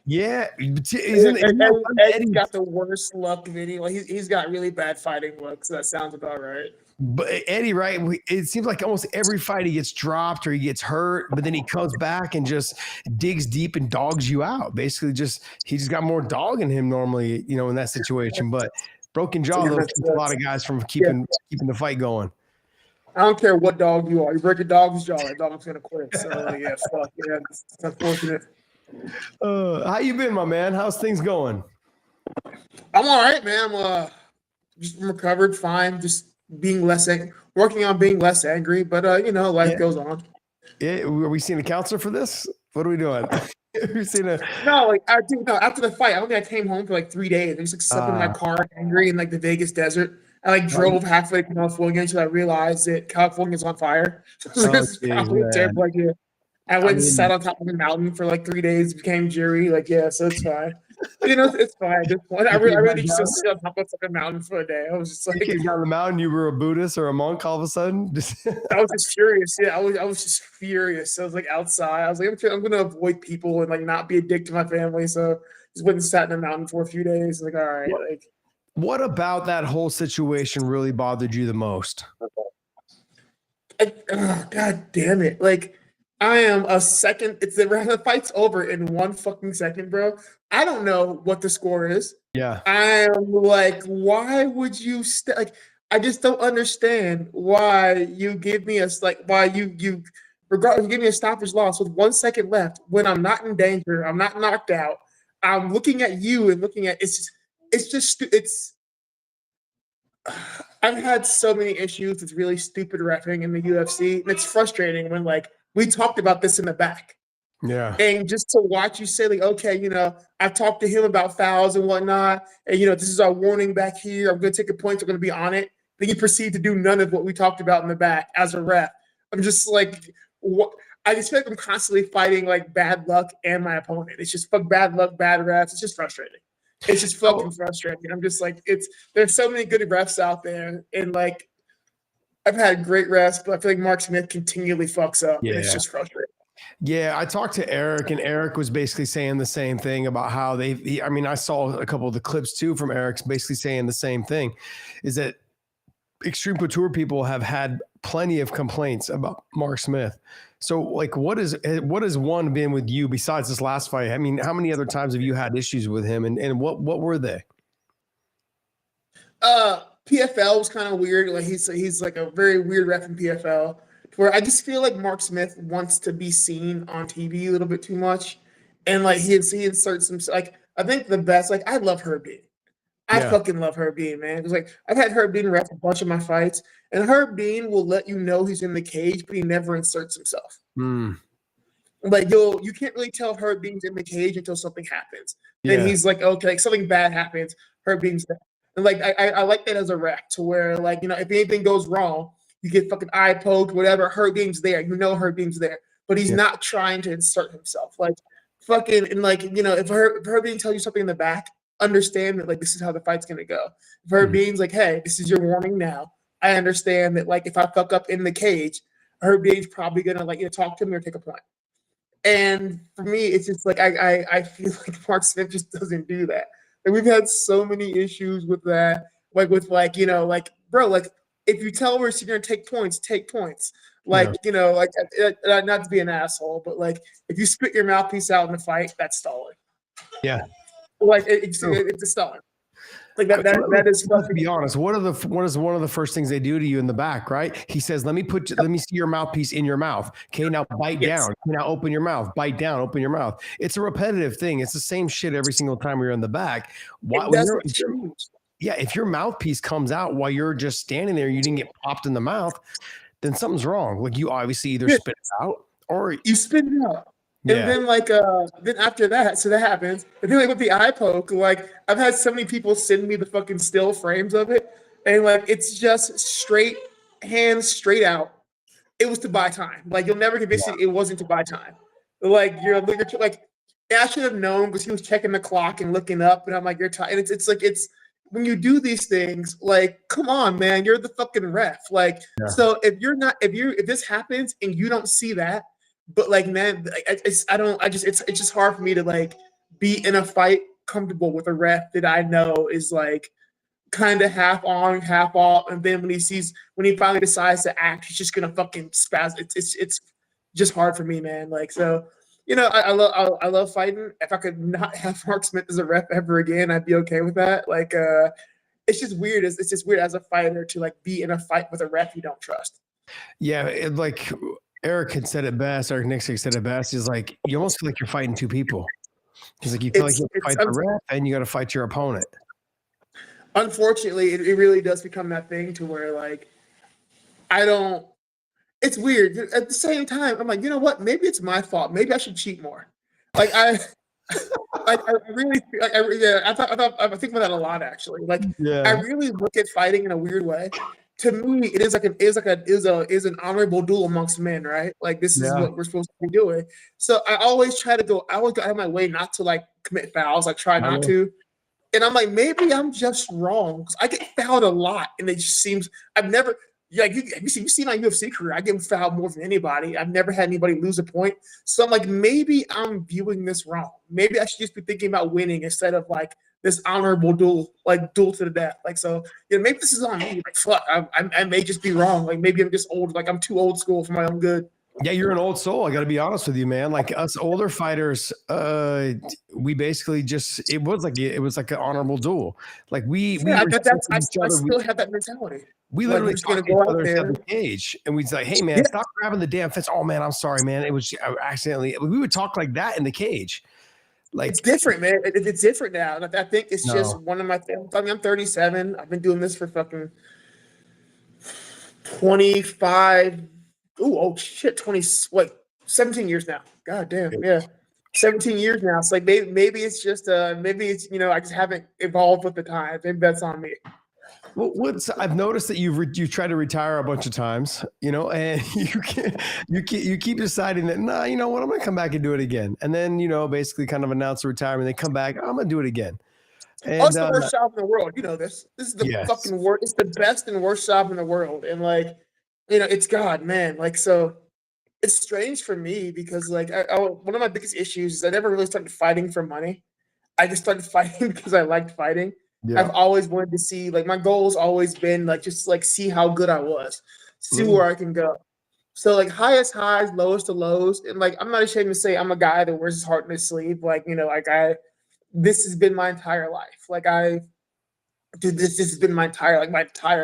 Yeah, Eddie's got the worst luck of any. He's got really bad fighting luck. So that sounds about right. But Eddie, right? It seems like almost every fight he gets dropped or he gets hurt, but then he comes back and just digs deep and dogs you out. Basically, he just got more dog in him normally, in that situation. But broken jaw though keeps a lot of guys from keeping the fight going. I don't care what dog you are. You break a dog's jaw, that dog's gonna quit. So yeah, fuck yeah, it's unfortunate. How you been, my man? How's things going? I'm all right, man. I'm just recovered, fine. Just working on being less angry. But life goes on. Yeah, are we seeing a counselor for this? What are we doing? No, after the fight, I don't think I came home for 3 days. I just slept in my car, angry in the Vegas desert. I drove halfway to California until I realized that California's on fire. I went and sat on top of a mountain for 3 days, became jury. So it's fine. It's fine at this point. I really just sit on top of a mountain for a day. I was just you came down the mountain, you were a Buddhist or a monk all of a sudden? I was just furious. Yeah, I was just furious. I was outside. I was I'm going to avoid people and not be a dick to my family. So just went and sat in the mountain for a few days. All right. What about that whole situation really bothered you the most? God damn it. I am a second. The fight's over in 1 fucking second, bro. I don't know what the score is. Yeah. I am why would you I just don't understand why you give me why you regardless give me a stoppage loss with 1 second left when I'm not in danger. I'm not knocked out. I'm looking at you and looking at it's I've had so many issues with really stupid refereeing in the UFC, and it's frustrating when like we talked about this in the back. Yeah. And just to watch you say, like, okay, I've talked to him about fouls and whatnot, and this is our warning back here. I'm going to take a point. We're going to be on it. Then you proceed to do none of what we talked about in the back as a ref. I'm just like, what? I just feel like I'm constantly fighting like bad luck and my opponent. It's just fuck bad luck, bad refs. It's just frustrating. It's just fucking frustrating. I'm just like, there's so many good refs out there, and like I've had great refs, but I feel like Mark Smith continually fucks up, and it's just frustrating. Yeah, I talked to Eric, and Eric was basically saying the same thing about how I saw a couple of the clips too from Eric's basically saying the same thing, is that Extreme Couture people have had plenty of complaints about Mark Smith. So like, what has one been with you besides this last fight? I mean, how many other times have you had issues with him, and what were they? PFL was kind of weird. Like he's like a very weird ref in PFL, where I just feel like Mark Smith wants to be seen on TV a little bit too much, and like he inserts some like I think the best like I love Herb Dean. I fucking love Herb Dean, man. Because like I've had Herb Dean ref a bunch of my fights, and Herb Dean will let you know he's in the cage, but he never inserts himself. Like you can't really tell Herb Dean's in the cage until something happens. Then he's like, okay, like something bad happens, Herb Dean's there. And like I like that as a ref, to where like if anything goes wrong, you get fucking eye poked, whatever. Herb Dean's there, Herb Dean's there, but he's not trying to insert himself. Like fucking and like if Herb Dean tells you something in the back, understand that like this is how the fight's gonna go. If Herb Dean's like, hey, this is your warning now. I understand that like if I fuck up in the cage, Herb Dean's probably gonna like talk to me or take a point. And for me, it's just like I feel like Mark Smith just doesn't do that. And we've had so many issues with that. Like with like, like, bro, like if you tell us you're gonna take points, take points. Like, like not to be an asshole, but like if you spit your mouthpiece out in a fight, that's stalling. Yeah. Like it's a stalling. Like that is. Let's be honest. What is one of the first things they do to you in the back? Right? He says, "Let me see your mouthpiece in your mouth." Okay, now bite down. Now open your mouth. Bite down. Open your mouth. It's a repetitive thing. It's the same shit every single time you're in the back. If your mouthpiece comes out while you're just standing there, you didn't get popped in the mouth, then something's wrong. Like you obviously either spit it out or you spit it out. And then like then after that, so that happens. And then like with the eye poke, like I've had so many people send me the fucking still frames of it, and like it's just straight hands straight out. It was to buy time. Like you'll never convince me it wasn't to buy time. Like you're like I should have known because he was checking the clock and looking up, and I'm like, you're tired. And it's like when you do these things, like, come on, man, you're the fucking ref. Like, so if this happens and you don't see that. But like, man, it's just hard for me to like be in a fight comfortable with a ref that I know is like kind of half on, half off, and then when he finally decides to act, he's just gonna fucking spaz. It's just hard for me, man. Like, so I love fighting. If I could not have Mark Smith as a ref ever again, I'd be okay with that. Like, it's just weird. It's just weird as a fighter to like be in a fight with a ref you don't trust. Yeah, like. Eric had said it best. Eric Nixon said it best. He's like, you almost feel like you're fighting two people. He's like, you feel like you have to fight the ref and you got to fight your opponent. Unfortunately, it really does become that thing to where like, it's weird. At the same time, I'm like, you know what? Maybe it's my fault. Maybe I should cheat more. Like I really, I think about that a lot actually. Like I really look at fighting in a weird way. To me, it is an honorable duel amongst men, right? Like this is what we're supposed to be doing. So I always go out of my way not to like commit fouls. I try not to. And I'm like, maybe I'm just wrong. Because I get fouled a lot. And it just seems I've never you see my UFC career, I get fouled more than anybody. I've never had anybody lose a point. So I'm like, maybe I'm viewing this wrong. Maybe I should just be thinking about winning instead of like this honorable duel to the death. Like, so maybe this is on me. Like, fuck, I may just be wrong. Like, maybe I'm just old. Like, I'm too old school for my own good. Yeah, you're an old soul. I got to be honest with you, man. Like us older fighters, we basically it was like an honorable duel. Like I still have that mentality. We literally just gonna go out there in the cage, and we'd say, "Hey, man, stop grabbing the damn fence." Oh man, I'm sorry, man. It was accidentally. We would talk like that in the cage. Like it's different, man. It's different now. And I think it's just No. one of my things. I mean, I'm 37. I've been doing this for fucking 25. Oh shit, 20, what, 17 years now. God damn, yeah. 17 years now. It's like maybe it's just maybe it's I just haven't evolved with the times. Maybe that's on me. Well, I've noticed that you've tried to retire a bunch of times, and you keep deciding that you know what, I'm going to come back and do it again, and then basically kind of announce a retirement. They come back, I'm going to do it again. Oh, And it's the worst job in the world. You know this. This is the yes, fucking worst. It's the best and worst job in the world. And like, it's God, man. Like, so it's strange for me because like one of my biggest issues is I never really started fighting for money. I just started fighting because I liked fighting. yeah, I've always wanted to see, like, my goal's always been like just like see how good I was, see Mm. where I can go. So like highest highs, lowest to lows, and like I'm not ashamed to say I'm a guy that wears his heart in his sleeve. Like this has been my entire life. Like this has been my entire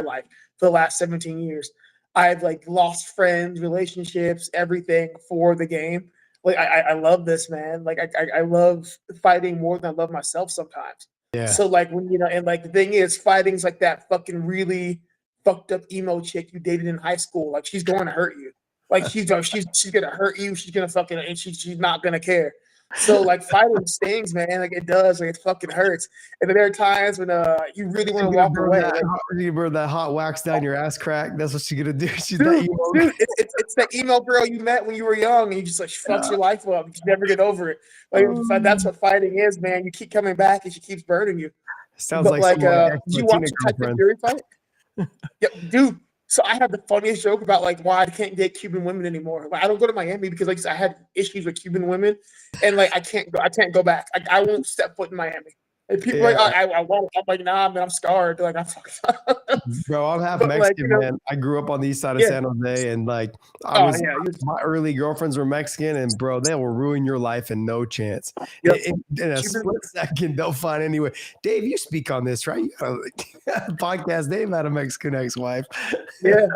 life for the last 17 years. I've like lost friends, relationships, everything for the game. Like I love this, man. Like I love fighting more than I love myself sometimes. yeah. So like when and like the thing is, fighting's like that fucking really fucked up emo chick you dated in high school. Like she's going to hurt you. Like she's gonna hurt you. She's gonna fucking and she's not gonna care. So like fighting stings, man. Like it does. Like it fucking hurts. And then there are times when you really want to walk away. You burn that hot wax down your ass crack. That's what she's gonna do. She's Dude, that emo. it's that emo girl you met when you were young, and you just like fucks your life up. You just never get over it. Like that's what fighting is, man. You keep coming back, and she keeps burning you. Sounds But like did you watch the Tyson Fury fight? Yeah, dude. So I had the funniest joke about like why I can't date Cuban women anymore. Like I don't go to Miami because like I had issues with Cuban women, and like I can't go back. I won't step foot in Miami. And people are like, I won't. I'm like, nah, man, I'm scarred. Like I'm Bro, I'm half But, Mexican, like, man. I grew up on the east side of Yeah. San Jose, and like Oh, my early girlfriends were Mexican, and bro, they will ruin your life and no chance. Yep. In a split second, they'll find anyway. Dave, you speak on this, right? You got a podcast. Dave had a Mexican ex-wife. Yeah,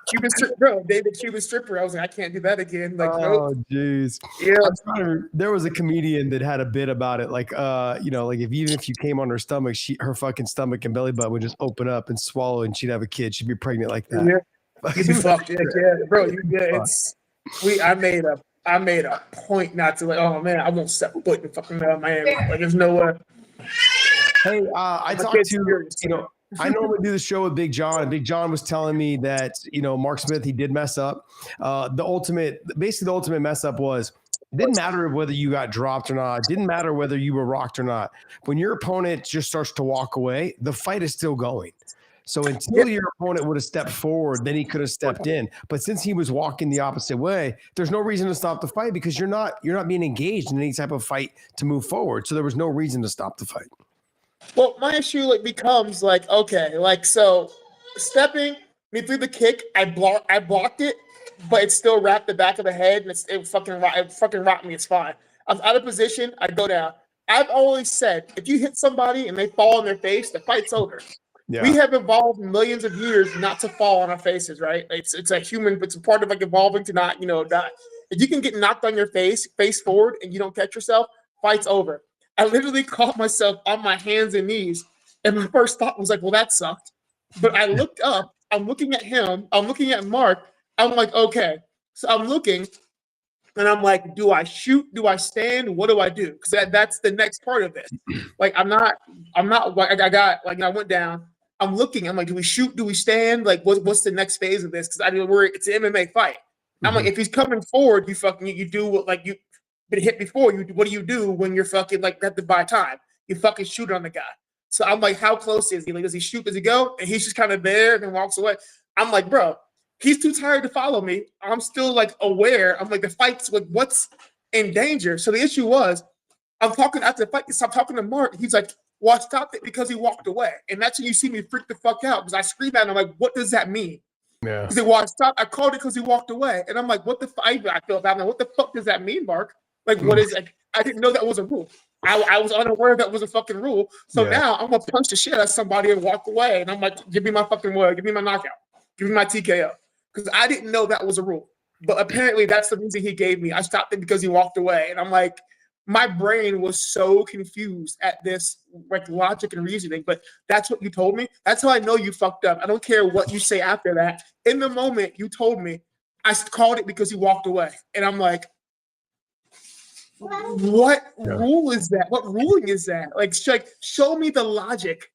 Cuban stripper, bro. David Cuban stripper. I was like, I can't do that again. Like, Oh, nope. jeez. Yeah, There was a comedian that had a bit about it, like, like even if you came on her stomach, her fucking stomach and belly button would just open up and swallow, and she'd have a kid. She'd be pregnant like that. yeah. You'd be fucked. Yeah, bro. It's I made a point not to like. Oh man, I won't step foot in fucking Miami. Like, there's no way. Hey, I talked to I normally do the show with Big John, and Big John was telling me that Mark Smith, he did mess up. The ultimate mess up was, it didn't matter whether you got dropped or not. It didn't matter whether you were rocked or not. When your opponent just starts to walk away, the fight is still going. So until your opponent would have stepped forward, then he could have stepped in. But since he was walking the opposite way, there's no reason to stop the fight because you're not being engaged in any type of fight to move forward. So there was no reason to stop the fight. Well, my issue becomes okay, so stepping me through the kick, I blocked it, but it still wrapped the back of the head, and it fucking rocked me. It's fine. I was out of position. I go down. I've always said if you hit somebody and they fall on their face, the fight's over. Yeah. We have evolved millions of years not to fall on our faces, right? It's a human. It's a part of evolving to not die. If you can get knocked on your face forward, and you don't catch yourself, fight's over. I literally caught myself on my hands and knees, and my first thought was like, well, that sucked. But I looked up, I'm looking at him, I'm looking at Mark, I'm like, okay. So I'm looking, and I'm like, do I shoot? Do I stand? What do I do? Because that's the next part of this. Like, I'm not, I went down, I'm looking, I'm like, do we shoot? Do we stand? Like, what's the next phase of this? Because it's an MMA fight. I'm like, if he's coming forward, you do what, you been hit before. What do you do when you're fucking got to buy time? You fucking shoot on the guy. So I'm like, how close is he? Like, does he shoot? Does he go? And he's just kind of there and then walks away. I'm like, bro, he's too tired to follow me. I'm still aware. I'm like, the fight's what's in danger. So the issue was, I'm talking after the fight. I'm talking to Mark. He's like, well, I stopped it because he walked away. And that's when you see me freak the fuck out because I scream at him. I'm like, what does that mean? Yeah. He said, well, I called it because he walked away. And I'm like, what the fuck? I feel bad. I'm like, what the fuck does that mean, Mark? What is it? I didn't know that was a rule. I was unaware that was a fucking rule. So now I'm going to punch the shit out of somebody and walk away. And I'm like, give me my fucking word. Give me my knockout. Give me my TKO. Because I didn't know that was a rule. But apparently that's the reason he gave me. I stopped it because he walked away. And I'm like, my brain was so confused at this like logic and reasoning, but that's what you told me. That's how I know you fucked up. I don't care what you say after that. In the moment you told me, I called it because he walked away. And I'm like, what rule is that? What ruling is that? Like show me the logic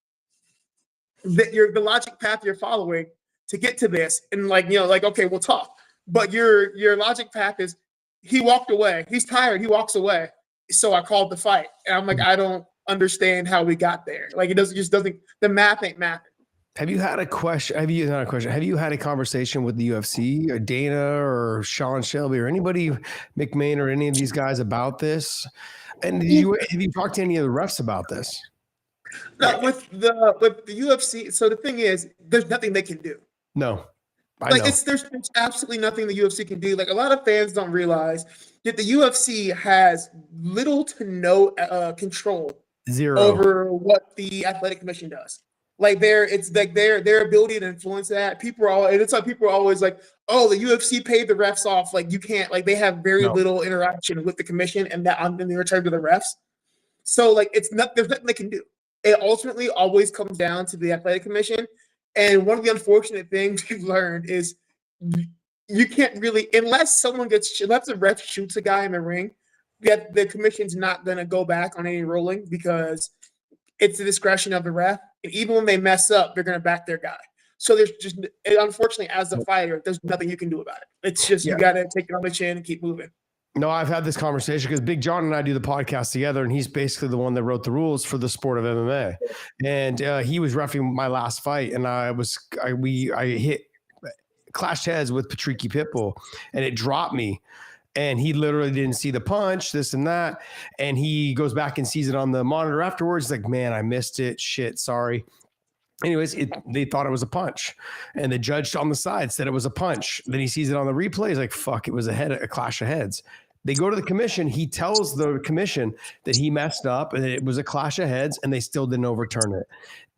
that the logic path you're following to get to this. And like, like, okay, we'll talk. But your logic path is he walked away. He's tired. He walks away. So I called the fight. And I'm like, I don't understand how we got there. Like it just doesn't, the math ain't mathing. Have you had a question? Have you had a conversation with the UFC or Dana or Sean Shelby or anybody, McMahon or any of these guys about this? And have you talked to any of the refs about this? No, with the UFC. So the thing is, there's nothing they can do. No. There's absolutely nothing the UFC can do. Like a lot of fans don't realize that the UFC has little to no control over what the athletic commission does. Like their ability to influence that. People are always like, oh, the UFC paid the refs off. Like you can't, like they have very little interaction with the commission and that in the return to the refs. So like there's nothing they can do. It ultimately always comes down to the athletic commission. And one of the unfortunate things we've learned is you can't really, unless the ref shoots a guy in the ring, the commission's not going to go back on any ruling because it's the discretion of the ref. And even when they mess up, they're going to back their guy. So there's just, unfortunately, as a fighter, there's nothing you can do about it. It's just you got to take it on the chin and keep moving. No, I've had this conversation because Big John and I do the podcast together, and he's basically the one that wrote the rules for the sport of MMA. And he was reffing my last fight, and I clashed heads with Patricky Pitbull, and it dropped me. And he literally didn't see the punch, this and that. And he goes back and sees it on the monitor afterwards. He's like, man, I missed it. Shit, sorry. Anyways, they thought it was a punch. And the judge on the side said it was a punch. Then he sees it on the replay. He's like, fuck, it was a clash of heads. They go to the commission. He tells the commission that he messed up and it was a clash of heads, and they still didn't overturn it.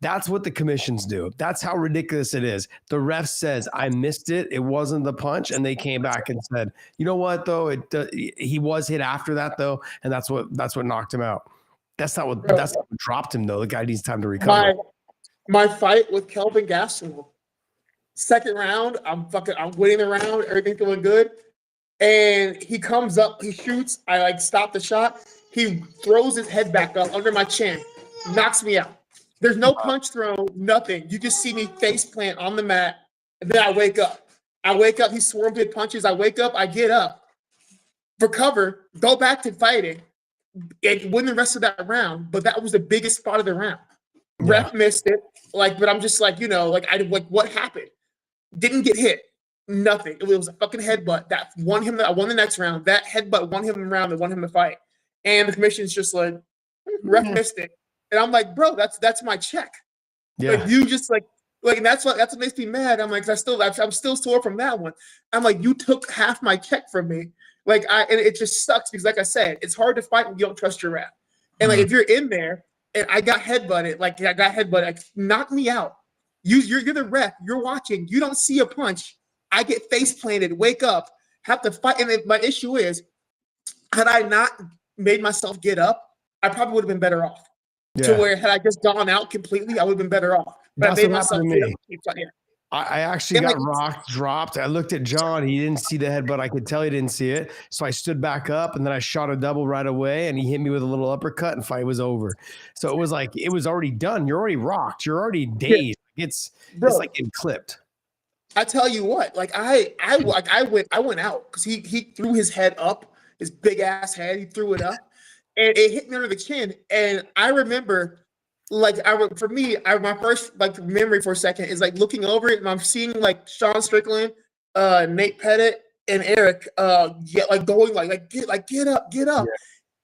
That's what the commissions do. That's how ridiculous it is. The ref says, I missed it. It wasn't the punch. And they came back and said, you know what, though? He was hit after that, though. And that's what knocked him out. That's not what dropped him, though. The guy needs time to recover. My fight with Kelvin Gastelum, second round, I'm winning the round, everything's going good. And he comes up, he shoots, I stop the shot. He throws his head back up under my chin, knocks me out. There's no punch thrown, nothing. You just see me face plant on the mat, and then I wake up. He swarmed with punches. I wake up, I get up, recover, go back to fighting, and win the rest of that round. But that was the biggest spot of the round. Yeah. Ref missed it. But I'm just what happened? Didn't get hit. Nothing. It was a fucking headbutt that won him. I won the next round. That headbutt won him the round that won him the fight. And the commission's just like, ref missed it. And I'm like, bro, that's my check. Yeah. Like you just and that's what makes me mad. I'm like, I'm still sore from that one. I'm like, you took half my check from me. And it just sucks because, like I said, it's hard to fight when you don't trust your ref. And if you're in there and I got headbutted, knock me out. You're the ref. You're watching. You don't see a punch. I get face planted, wake up, have to fight. And my issue is, had I not made myself get up, I probably would have been better off. Yeah. To where had I just gone out completely, I would have been better off. But that's I made myself get up. I actually got rocked, dropped. I looked at John. He didn't see the headbutt. I could tell he didn't see it. So I stood back up, and then I shot a double right away, and he hit me with a little uppercut, and fight was over. So it was like it was already done. You're already rocked. You're already dazed. Yeah. It's like getting clipped. I tell you what, I went out because he threw his head up, his big ass head. He threw it up, and it hit me under the chin. And I remember, my first memory for a second is looking over it, and I'm seeing Sean Strickland, Nate Pettit, and Eric get up. Yeah.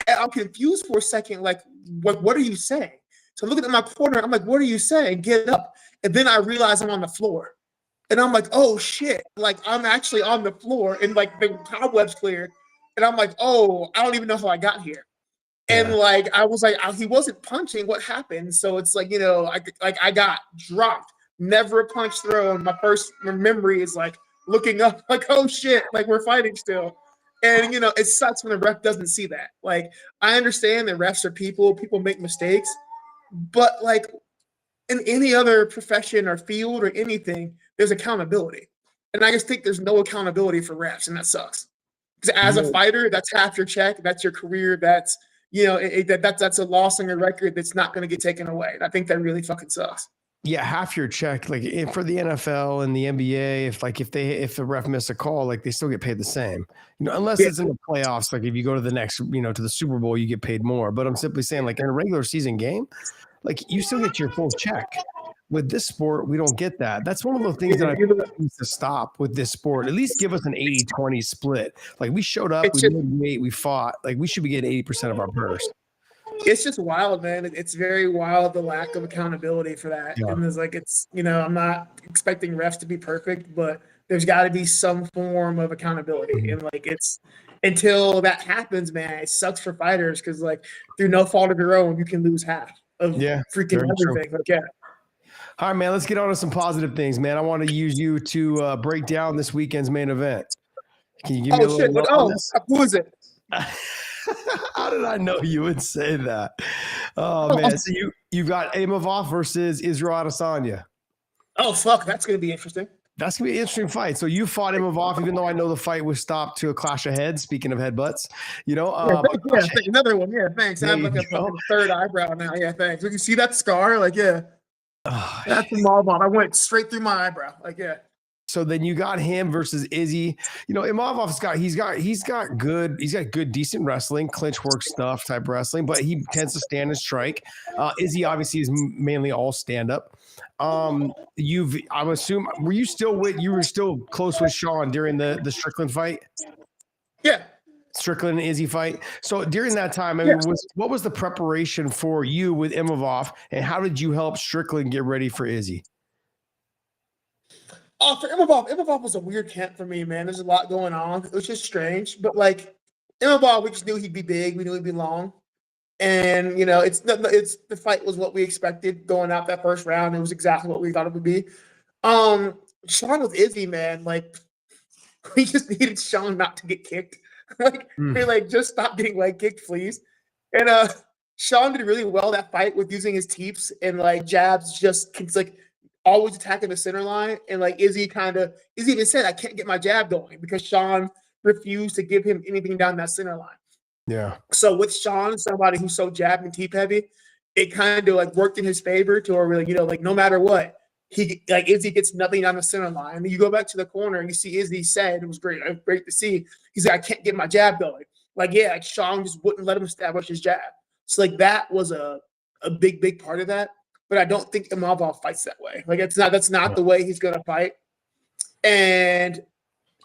And I'm confused for a second, what are you saying? So looking at my corner, I'm like, what are you saying? Get up. And then I realize I'm on the floor. And I'm like, oh shit! I'm actually on the floor, and the cobwebs cleared. And I'm like, oh, I don't even know how I got here. Yeah. And I was like, he wasn't punching. What happened? So it's I got dropped. Never a punch thrown. My first memory is looking up, oh shit, we're fighting still. And it sucks when the ref doesn't see that. Like, I understand that refs are people make mistakes, but like in any other profession or field or anything, there's accountability. And I just think there's no accountability for refs, and that sucks. Because as a fighter, that's half your check, that's your career, that's that's a loss on your record that's not going to get taken away. And I think that really fucking sucks. Yeah, half your check, like for the NFL and the NBA, if the ref miss a call, like they still get paid the same, unless it's in the playoffs. Like if you go to the next, to the Super Bowl, you get paid more. But I'm simply saying, like in a regular season game, like you still get your full check. With this sport, we don't get that. That's one of the things that I think needs to stop with this sport. At least give us an 80-20 split. Like we showed up, we made weight, we fought. Like we should be getting 80% of our purse. It's just wild, man. It's very wild, the lack of accountability for that. Yeah. And there's like, I'm not expecting refs to be perfect, but there's got to be some form of accountability. Mm-hmm. And like, until that happens, man, it sucks for fighters because like through no fault of your own, you can lose half of freaking everything. Like, yeah. All right, man, let's get on to some positive things, man. I want to use you to break down this weekend's main event. Can you give me a little who is it? How did I know you would say that? Oh, man. So you got Imavov versus Israel Adesanya. Oh, fuck. That's going to be interesting. That's going to be an interesting fight. So you fought Imavov, even though I know the fight was stopped to a clash of heads, speaking of headbutts. Another one. Yeah, thanks. I have like a third eyebrow now. Yeah, thanks. You see that scar? Like, yeah. That's a Imavov. I went straight through my eyebrow. Like, yeah. So then you got him versus Izzy. Imavov's got good, decent wrestling, clinch work stuff type wrestling, but he tends to stand and strike. Izzy obviously is mainly all stand up. I'm assuming you were still close with Sean during the Strickland fight? Yeah. Strickland and Izzy fight. So during that time, what was the preparation for you with Imavov, and how did you help Strickland get ready for Izzy? For Imavov was a weird camp for me, man. There's a lot going on. It was just strange. But like Imavov, we just knew he'd be big. We knew he'd be long. And the fight was what we expected going out that first round. It was exactly what we thought it would be. Sean with Izzy, man, like we just needed Sean not to get kicked. Just stop getting leg kicked, please. And Sean did really well that fight with using his teeps and like jabs, just like always attacking the center line. And like Izzy even said, I can't get my jab going because Sean refused to give him anything down that center line. Yeah. So with Sean, somebody who's so jab and teep heavy, it kind of like worked in his favor to where like no matter what, Izzy gets nothing down the center line. And you go back to the corner and you see Izzy said, it was great to see. He's like, I can't get my jab going. Like Sean just wouldn't let him establish his jab. So like that was a big part of that. But I don't think Imavov fights that way. Like that's not the way he's gonna fight. And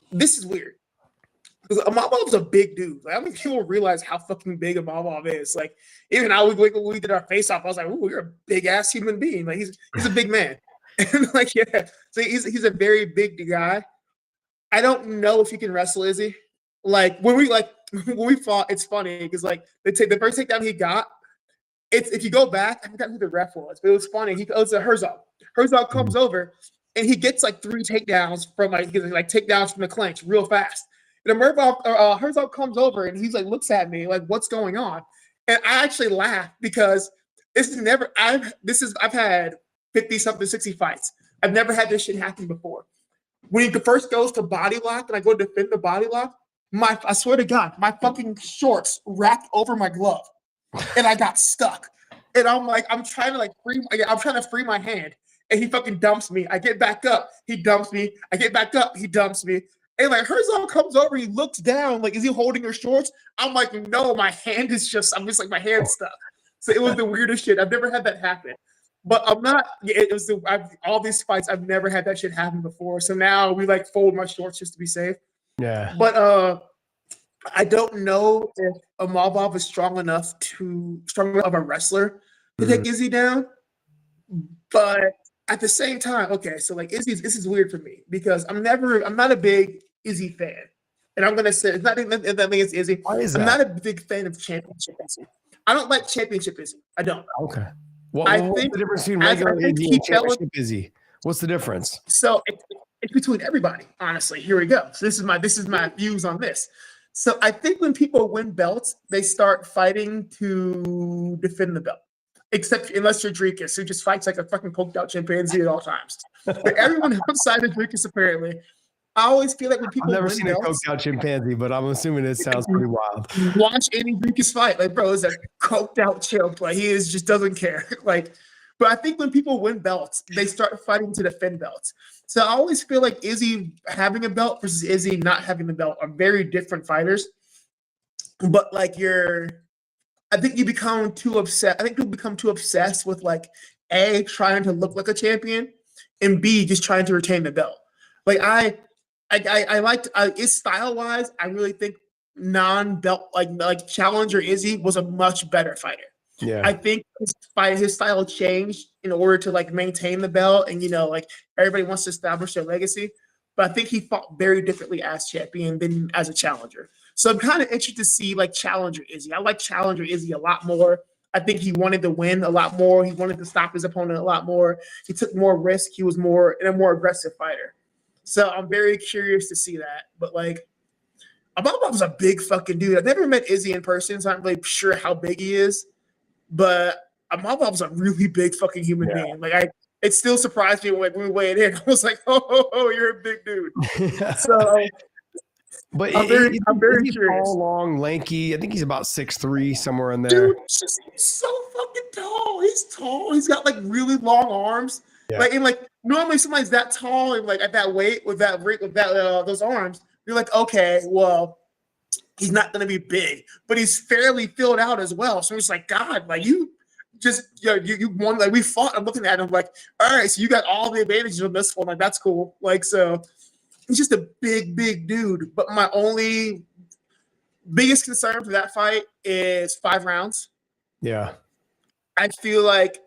this is weird. Because Imavov's a big dude. Like, I don't think people realize how fucking big Imavov is. Like, even when we did our face-off, I was like, ooh, you're a big-ass human being. Like, he's a big man. And, like, yeah. So he's a very big guy. I don't know if he can wrestle Izzy. Like, when we fought, it's funny because, like, the first takedown he got, if you go back, I forgot who the ref was, but it was funny. It was a Herzog. Herzog comes over, and he gets, like, 3 takedowns from, takedowns from the clinch real fast. And Herzog comes over and he's like, looks at me like, what's going on? And I actually laugh because I've had 50-something, 60 fights. I've never had this shit happen before. When he first goes to body lock and I go to defend the body lock, I swear to God, my fucking shorts wrapped over my glove and I got stuck. And I'm like, I'm trying to free my hand and he fucking dumps me. I get back up, he dumps me. I get back up, he dumps me. And like Herzog comes over, he looks down, like, is he holding her shorts? I'm like, no, my hand is I'm just like, my hand's stuck. So it was the weirdest shit. I've never had that happen. But I'm not, all these fights, I've never had that shit happen before. So now we like fold my shorts just to be safe. Yeah. But I don't know if Imavov is strong enough of a wrestler to take Izzy down. But at the same time, okay, so like this is weird for me because I'm not a big Izzy fan. And I'm gonna say it's not that means Izzy. Why is that? I'm not a big fan of championship Izzy. I don't like championship Izzy. I don't. Okay. What's the difference between regular Izzy and championship Izzy? What's the difference? So it's between everybody, honestly. Here we go. So this is my views on this. So I think when people win belts, they start fighting to defend the belt. Except unless you're Dricus, who just fights like a fucking coked out chimpanzee at all times. But everyone outside of Dricus, apparently, I always feel like when people I've never win seen belts, a coked out chimpanzee, but I'm assuming it sounds pretty wild. watch any Dricus fight. Like, bro, it's a coked out chimp. Like, he just doesn't care. Like, but I think when people win belts, they start fighting to defend belts. So I always feel like Izzy having a belt versus Izzy not having the belt are very different fighters. But like I think you become too obsessed. I think people become too obsessed with like A, trying to look like a champion, and B, just trying to retain the belt. Like I liked his style wise. I really think non-belt like Challenger Izzy was a much better fighter. Yeah. I think his style changed in order to like maintain the belt, and like everybody wants to establish their legacy. But I think he fought very differently as champion than as a challenger. So I'm kind of interested to see like Challenger Izzy. I like Challenger Izzy a lot more. I think he wanted to win a lot more. He wanted to stop his opponent a lot more. He took more risk. He was a more aggressive fighter. So I'm very curious to see that. But like, Ababa was a big fucking dude. I've never met Izzy in person, so I'm not really sure how big he is. But Ababa was a really big fucking human being. Like it still surprised me when we weighed in. I was like, oh, you're a big dude. So. But I'm very curious. Tall, long, lanky. I think he's about 6'3", somewhere in there. Dude, he's so fucking tall. He's tall. He's got like really long arms. Yeah. Like, and like normally somebody's that tall and like at that weight with those arms, you're like, okay, well, he's not gonna be big, but he's fairly filled out as well. So it's like, God, like you just you won. Like we fought. I'm looking at him like, all right, so you got all the advantages of this one. Like that's cool. Like so. He's just a big, big dude. But my biggest concern for that fight is 5 rounds. Yeah. I feel like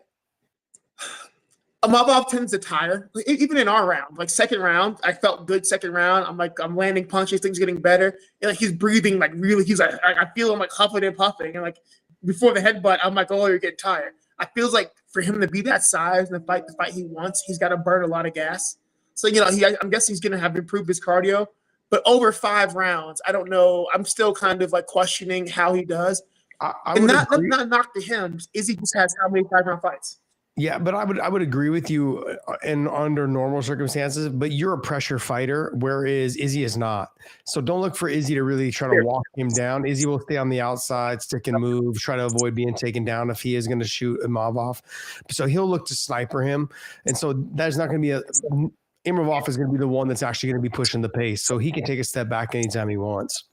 Amabov tends to tire. Even in our round, like second round, I felt good second round. I'm landing punches, things getting better. And like he's breathing like really, he's like, I feel him like huffing and puffing. And like before the headbutt, I'm like, oh, you're getting tired. I feels like for him to be that size and fight the fight he wants, he's got to burn a lot of gas. So, I'm guessing he's going to have to improve his cardio. But over 5 rounds, I don't know. I'm still kind of like questioning how he does. And not knock to him. Izzy just has how many 5-round fights? Yeah, but I would agree with you under normal circumstances, but you're a pressure fighter, whereas Izzy is not. So don't look for Izzy to really try to walk him down. Izzy will stay on the outside, stick and move, try to avoid being taken down if he is going to shoot Imavov. So he'll look to sniper him. And so there's not going to be Imavov is going to be the one that's actually going to be pushing the pace, so he can take a step back anytime he wants.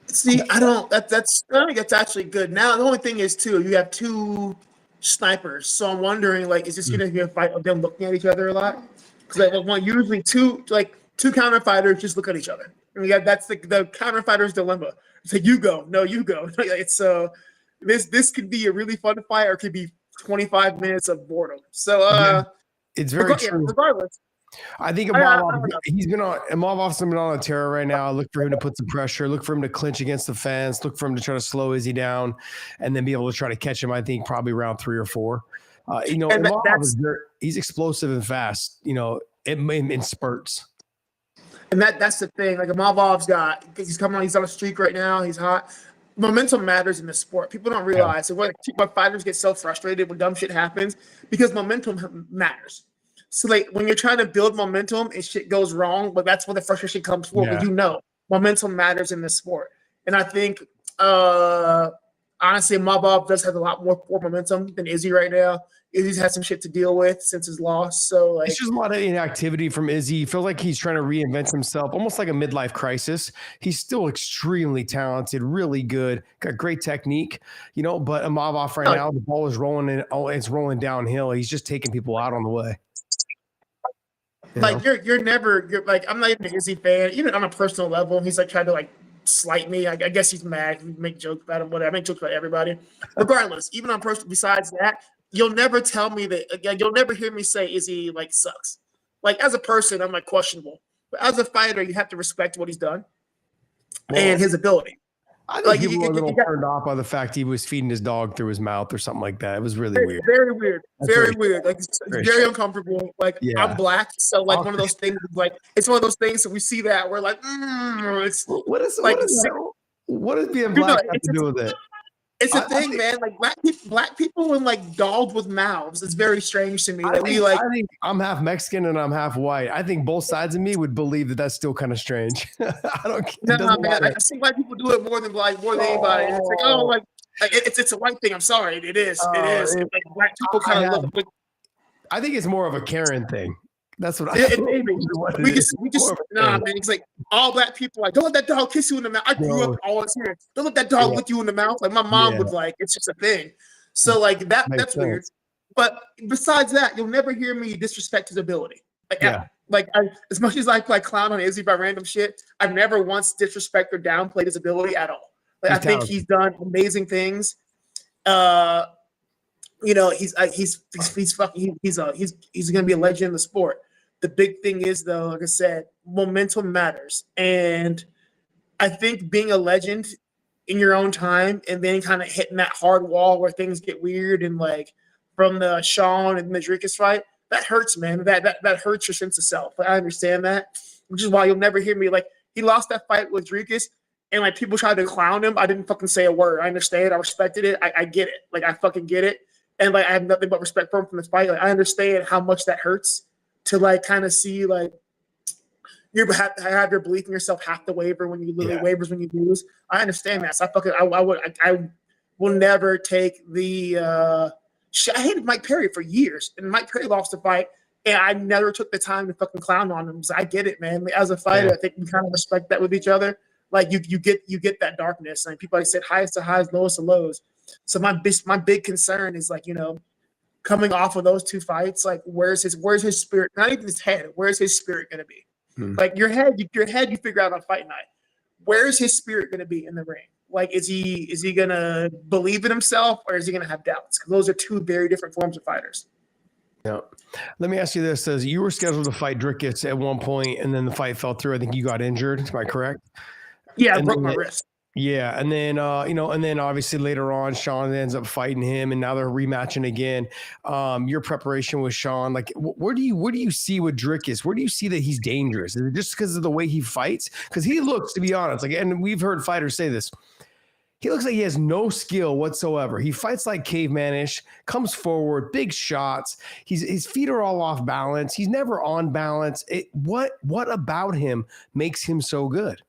See, I think that's actually good. Now the only thing is too, you have 2 snipers, so I'm wondering like, is this going to be a fight of them looking at each other a lot? Because like usually two counter fighters just look at each other. And that's the counter fighter's dilemma. It's like you go, no, you go. It's this could be a really fun fight, or it could be 25 minutes of boredom. So it's very true. Regardless, I think Imavov's been on a tear right now. Look for him to put some pressure. Look for him to clinch against the fence. Look for him to try to slow Izzy down, and then be able to try to catch him. I think probably round 3 or 4. He's explosive and fast. In spurts. And that's the thing. Like he's coming on. He's on a streak right now. He's hot. Momentum matters in this sport. People don't realize when fighters get so frustrated when dumb shit happens because momentum matters. So like when you're trying to build momentum and shit goes wrong, but that's when the frustration comes forward. Yeah. Momentum matters in this sport. And I think honestly, Mabov does have a lot more momentum than Izzy right now. Izzy's had some shit to deal with since his loss. So like, it's just a lot of inactivity from Izzy. He feels like he's trying to reinvent himself, almost like a midlife crisis. He's still extremely talented, really good, got great technique, but Imavov right now, the ball is rolling in. Oh, it's rolling downhill. He's just taking people out on the way. You're like, I'm not even an Izzy fan, even on a personal level. He's like trying to like slight me. I guess he's mad. We make jokes about him, whatever. I make jokes about everybody. Regardless, even on personal, besides that, you'll never tell me that. You'll never hear me say Izzy like sucks. Like as a person, I'm like questionable. But as a fighter, you have to respect what he's done and his ability. I think Like people were a little got turned off by the fact he was feeding his dog through his mouth or something like that. It was really weird. very weird, That's very weird. Like it's very very strange. uncomfortable. Like Yeah. I'm black, so like Oh. one of those things. Like it's one of those things that we see that we're like, it's What is like that? What does being Dude, black no, have to do with it? it's a I thing, think- man. Like black people and like dogs with mouths. It's very strange to me. I That we like. think I'm half Mexican and I'm half white. I think both sides of me would believe that that's still kind of strange. I don't. It No, doesn't man. matter. I see white people do it more than anybody. And it's like, oh, like it's a white thing. I'm sorry, it is. It is. Like black people kind of look. I think it's more of a Karen thing. That's what I It, think. we just nah, man. It's like all black people like, don't let that dog kiss you in the mouth. I grew up always hearing, don't let that dog lick you in the mouth. Like my mom would like, it's just a thing. So like that's weird. But besides that, you'll never hear me disrespect his ability. Like as much as I like clown on Izzy by random shit, I've never once disrespected or downplayed his ability at all. Like I think he's done amazing things. You know, he's gonna be a legend in the sport. The big thing is though, like I said, momentum matters. And I think being a legend in your own time and then kind of hitting that hard wall where things get weird and like from the Sean and Madricus fight, that hurts, man. That hurts your sense of self. I understand that, which is why you'll never hear me like he lost that fight with Madricus and like people tried to clown him. I didn't fucking say a word. I understand. I respected it. I get it. Like I fucking get it. And like I have nothing but respect for him from this fight. Like I understand how much that hurts to like kind of see like you have your belief in yourself have to waver when you literally wavers when you lose. I understand that. So I will never take the I hated Mike Perry for years, and Mike Perry lost the fight, and I never took the time to fucking clown on him. So I get it, man. As a fighter, I think we kind of respect that with each other. Like you get that darkness, and people like said highest to highs, lowest to lows. So my big concern is like, you know, coming off of those two fights, like where's his spirit? Not even his head. Where's his spirit going to be? Like your head, you figure out on fight night. Where's his spirit going to be in the ring? Like, is he going to believe in himself or is he going to have doubts? Because those are two very different forms of fighters. Yeah. Let me ask you this: as you were scheduled to fight Dricus at one point, and then the fight fell through. I think you got injured. Am I correct? Yeah, I broke my wrist. Yeah, and then and then obviously later on, Sean ends up fighting him, and now they're rematching again. Your preparation with Sean, like, where do you see with Dricus? Where do you see that he's dangerous? Is it just because of the way he fights? Because he looks, to be honest, like, and we've heard fighters say this, he looks like he has no skill whatsoever. He fights like cavemanish, comes forward, big shots. His feet are all off balance. He's never on balance. What about him makes him so good?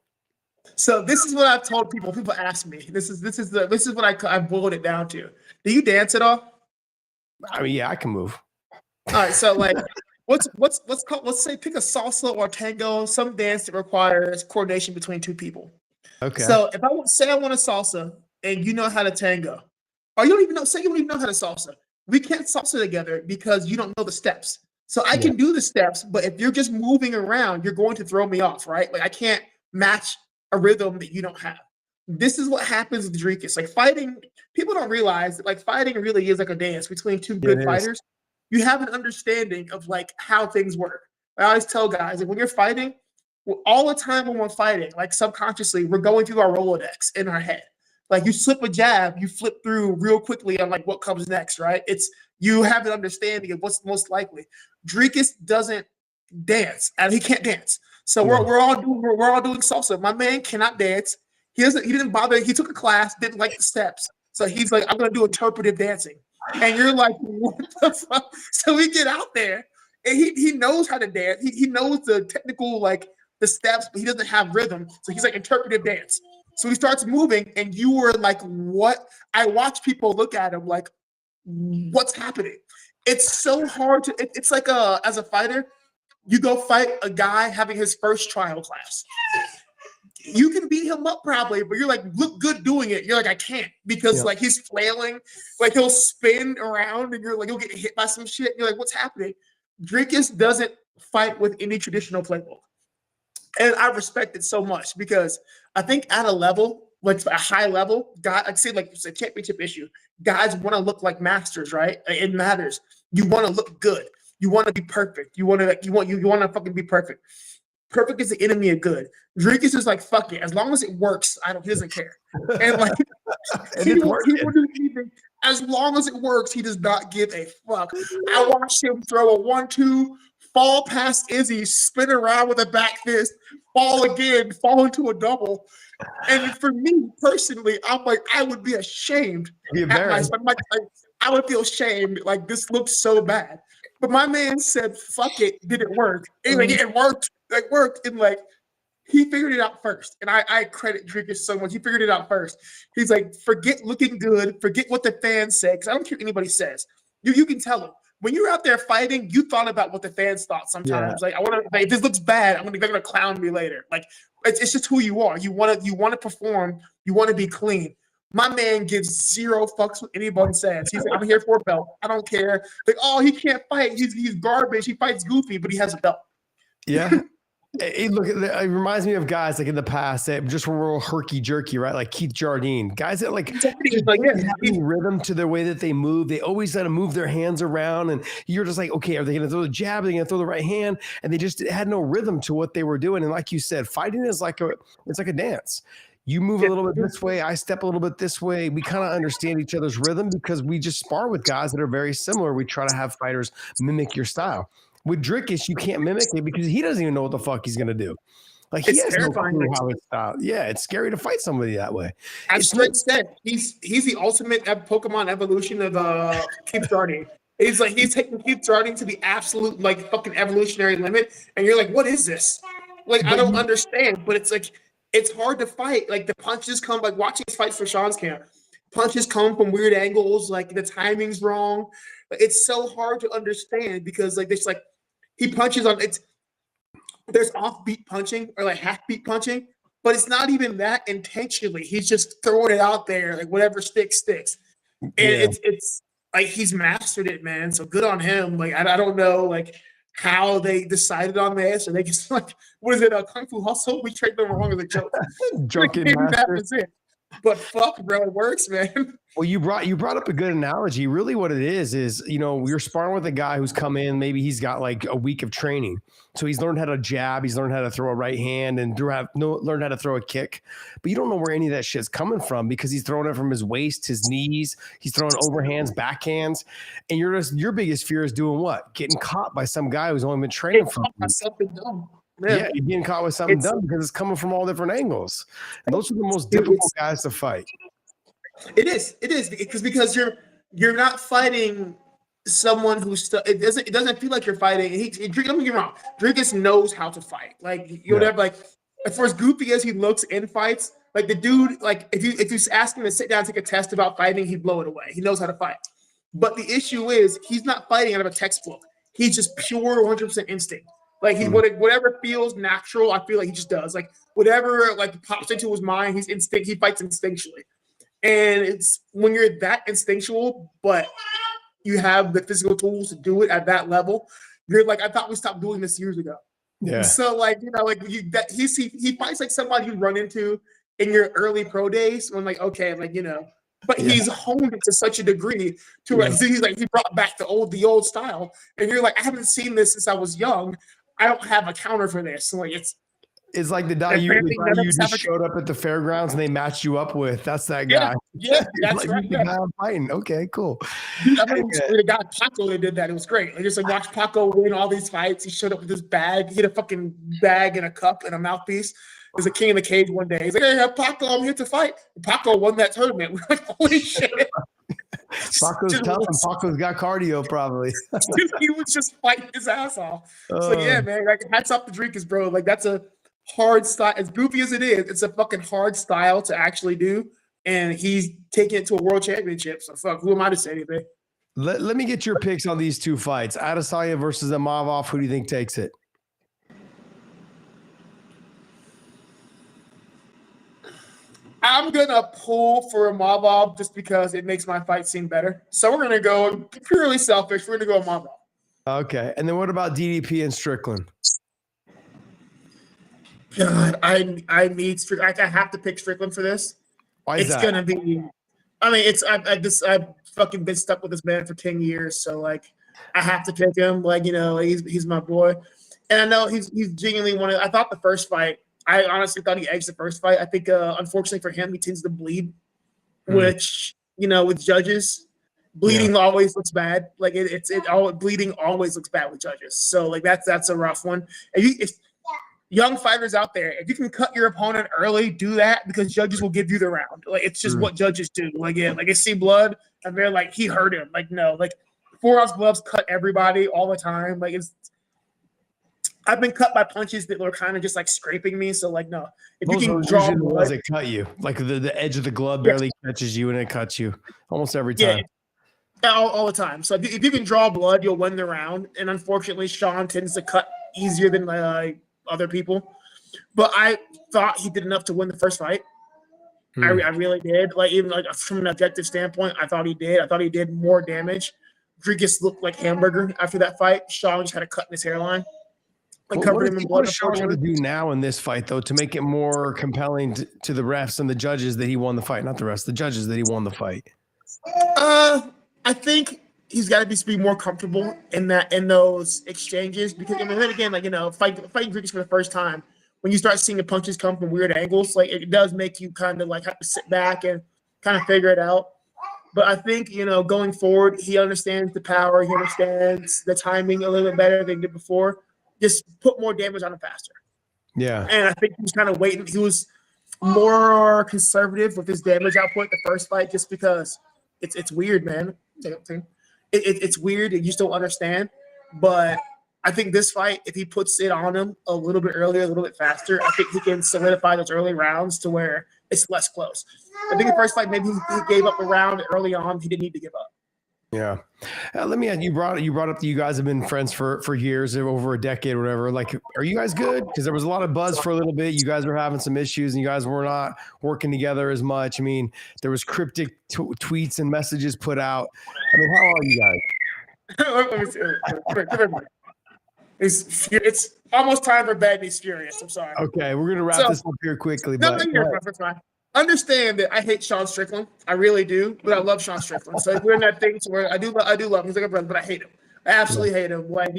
So this is what I've told people. People ask me. This is what I boiled it down to. Do you dance at all? I mean, yeah, I can move. All right. So like, let's say pick a salsa or tango, some dance that requires coordination between two people. Okay. So if I want a salsa and you know how to tango, or you don't even know how to salsa, we can't salsa together because you don't know the steps. So I can do the steps, but if you're just moving around, you're going to throw me off, right? Like I can't match a rhythm that you don't have. This is what happens with Dricus. Like fighting, people don't realize that like fighting really is like a dance between two good fighters. You have an understanding of like how things work. I always tell guys like when you're fighting, all the time when we're fighting, like subconsciously, we're going through our Rolodex in our head. Like you slip a jab, you flip through real quickly on like what comes next, right? It's you have an understanding of what's most likely. Dricus doesn't dance, and he can't dance. So we're all doing salsa. My man cannot dance. He didn't bother. He took a class, didn't like the steps. So he's like, I'm gonna do interpretive dancing. And you're like, what the fuck? So we get out there and he knows how to dance. He knows the technical, like the steps, but he doesn't have rhythm. So he's like interpretive dance. So he starts moving, and you were like, what? I watch people look at him like, what's happening? It's so hard to, it's like as a fighter, you go fight a guy having his first trial class. You can beat him up probably, but you're like, look good doing it. You're like, I can't because like he's flailing, like he'll spin around and you're like, you'll get hit by some shit. You're like, what's happening? Dricus doesn't fight with any traditional playbook. And I respect it so much because I think at a level, like a high level, guy, I'd say like it's a championship issue. Guys want to look like masters, right? It matters. You want to look good. You want to be perfect. You want to fucking be perfect. perfect is the enemy of good. Dricus is like, fuck it. As long as it works, he doesn't care. And like, he will do anything. As long as it works, he does not give a fuck. I watched him throw a 1-2, fall past Izzy, spin around with a back fist, fall again, fall into a double. And for me personally, I'm like, I would be ashamed. I would feel shamed. Like, this looks so bad. But my man said, fuck it, did it work? And like, it worked. It worked. And like, he figured it out first. And I credit Dricus so much. He figured it out first. He's like, forget looking good. Forget what the fans say. Because I don't care what anybody says. You can tell them. When you're out there fighting, you thought about what the fans thought sometimes. Yeah. Like, if this looks bad, they're gonna clown me later. Like, it's just who you are. You wanna perform, you wanna be clean. My man gives zero fucks what anybody says. He's like, I'm here for a belt. I don't care. Like, oh, he can't fight. He's garbage. He fights goofy, but he has a belt. Yeah. Hey, look, it reminds me of guys like in the past that just were real herky-jerky, right? Like Keith Jardine. Guys that like have rhythm to the way that they move. They always had to move their hands around. And you're just like, okay, are they going to throw the jab? Are they going to throw the right hand? And they just had no rhythm to what they were doing. And like you said, fighting is like a dance. You move a little bit this way, I step a little bit this way. We kind of understand each other's rhythm because we just spar with guys that are very similar. We try to have fighters mimic your style. With Dricus, you can't mimic it because he doesn't even know what the fuck he's going to do. Like, he has no clue how it's style. Yeah, it's scary to fight somebody that way. As Straight said, he's the ultimate Pokemon evolution of Keith Jardine. He's taking Keith Jardine to the absolute like fucking evolutionary limit, and you're like, what is this? Like, I don't understand, but it's like, it's hard to fight. Like, the punches come, like watching his fights for Sean's camp. Punches come from weird angles, like the timing's wrong. It's so hard to understand because like there's like he punches on it's there's offbeat punching or like half-beat punching, but it's not even that intentionally. He's just throwing it out there, like whatever sticks. And it's like he's mastered it, man. So good on him. Like I don't know like how they decided on this, or they just like, what is it, a Kung Fu Hustle? We trained them wrong as a joke. Drunken Maybe master. that was it. But fuck, bro, it works, man. Well, you brought up a good analogy. Really what it is, you know, you're sparring with a guy who's come in, maybe he's got like a week of training. So he's learned how to jab, he's learned how to throw a right hand and learned how to throw a kick. But you don't know where any of that shit's coming from because he's throwing it from his waist, his knees, he's throwing overhands, backhands. And your biggest fear is doing what? Getting caught by some guy who's only been training from something dumb. Yeah, you're getting caught with something dumb because it's coming from all different angles. And those are the most difficult guys to fight. It is because you're not fighting someone who's it doesn't feel like you're fighting. Don't get me wrong, Dricus knows how to fight. Like you would have like for as goofy as he looks in fights, like the dude, like if you ask him to sit down and take a test about fighting, he'd blow it away. He knows how to fight. But the issue is he's not fighting out of a textbook. He's just pure 100% instinct. Like whatever feels natural, I feel like he just does. Like whatever like pops into his mind, he fights instinctually. And it's when you're that instinctual, but you have the physical tools to do it at that level, you're like, I thought we stopped doing this years ago. Yeah. So like, you know, like he fights like somebody you run into in your early pro days when like, okay, like, you know, but he's honed it to such a degree to where he's like, he brought back the old style. And you're like, I haven't seen this since I was young. I don't have a counter for this. Like it's like the guy you just showed up at the fairgrounds and they matched you up with. That's that guy. Yeah, that's like, right. The guy I'm fighting. Okay, cool. Dude, I remember the guy Paco that did that. It was great. I just like watched Paco win all these fights. He showed up with this bag. He had a fucking bag and a cup and a mouthpiece. It was a king in the cage one day. He's like, hey, Paco, I'm here to fight. And Paco won that tournament. We're like, holy shit. Paco's tough and Paco's got cardio probably. He was just fighting his ass off. So yeah, man, like hats off to Dricus, bro. Like that's a hard style. As goofy as it is, it's a fucking hard style to actually do. And he's taking it to a world championship. So fuck, who am I to say anything? Let me get your picks on these two fights. Adesanya versus Imavov. Who do you think takes it? I'm going to pull for Imavov just because it makes my fight seem better. So we're going to go purely selfish. We're going to go Imavov. Okay. And then what about DDP and Strickland? God, I need Strickland. I have to pick Strickland for this. Why is that? It's going to be – I mean, I've fucking been stuck with this man for 10 years. So, like, I have to pick him. Like, you know, he's my boy. And I know he's genuinely one of. I thought the first fight. I honestly thought he edged the first fight. I think, unfortunately for him, he tends to bleed, which with judges, bleeding always looks bad. Like bleeding always looks bad with judges. So like that's a rough one. If young fighters out there, if you can cut your opponent early, do that because judges will give you the round. Like it's just what judges do. Like they see blood and they're like, he hurt him. Like no, like 4-ounce gloves cut everybody all the time. Like I've been cut by punches that were kind of just like scraping me. So like no, if Those you can are draw usually the blood, ones that cut you. Like the edge of the glove barely touches you and it cuts you almost every time. All the time. So if you can draw blood, you'll win the round. And unfortunately, Sean tends to cut easier than other people. But I thought he did enough to win the first fight. I really did. Like even like from an objective standpoint, I thought he did. I thought he did more damage. Rodriguez looked like hamburger after that fight. Sean just had a cut in his hairline. What is Sean going to do now in this fight, though, to make it more compelling to the refs and the judges that he won the fight? Not the refs, the judges that he won the fight. I think he's got to be more comfortable in those exchanges because then again, fighting Rodriguez for the first time, when you start seeing the punches come from weird angles, like it does make you kind of like have to sit back and kind of figure it out. But I think going forward, he understands the power, he understands the timing a little bit better than he did before. Just put more damage on him faster. Yeah. And I think he was kind of waiting. He was more conservative with his damage output the first fight just because it's weird, man. It's weird. You just don't understand. But I think this fight, if he puts it on him a little bit earlier, a little bit faster, I think he can solidify those early rounds to where it's less close. I think the first fight, maybe he gave up a round early on. He didn't need to give up. Yeah. Let me ask you, brought up that you guys have been friends for years, over a decade or whatever. Like, are you guys good? Because there was a lot of buzz for a little bit. You guys were having some issues and you guys were not working together as much. I mean, there was cryptic tweets and messages put out. I mean, how are you guys? Let me see. It's almost time for bed and he's furious. I'm sorry. Okay, we're going to wrap this up here quickly. That's fine. Understand that I hate Sean Strickland. I really do, but I love Sean Strickland. So we're in that thing where I do love him. He's like a brother, but I hate him. I absolutely hate him. Like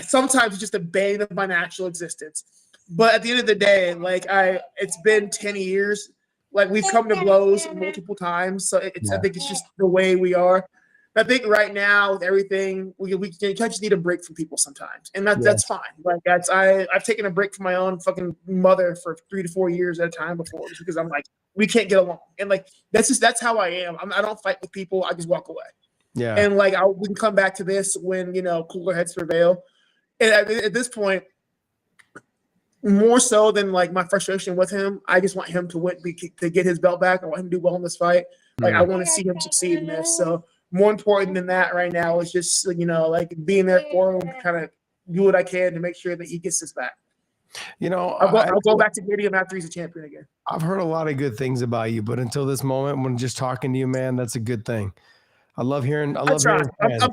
sometimes he's just a bane of my natural existence. But at the end of the day, it's been 10 years. Like we've come to blows multiple times. So I think it's just the way we are. I think right now with everything, we just need a break from people sometimes, and that's fine. Like I've taken a break from my own fucking mother for 3 to 4 years at a time before, just because I'm like we can't get along, and like that's how I am. I don't fight with people. I just walk away. Yeah, and we can come back to this when cooler heads prevail. And at this point, more so than like my frustration with him, I just want him to get his belt back. I want him to do well in this fight. Like I want to see him succeed in this. So. More important than that right now is just, being there for him, kind of do what I can to make sure that he gets this back. I'll go back to getting him after he's a champion again. I've heard a lot of good things about you, but until this moment, when just talking to you, man, that's a good thing. I'm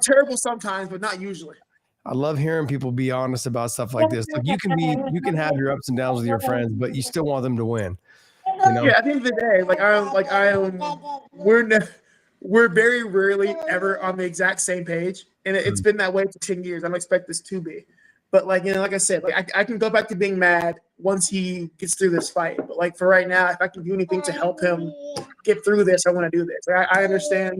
terrible sometimes, but not usually. I love hearing people be honest about stuff like this. Like you can have your ups and downs with your friends, but you still want them to win. Yeah, at the end of the day, we're very rarely ever on the exact same page, and it's been that way for 10 years. I don't expect this to be, but like I said, I can go back to being mad once he gets through this fight. But for right now, if I can do anything to help him get through this, I want to do this. I understand.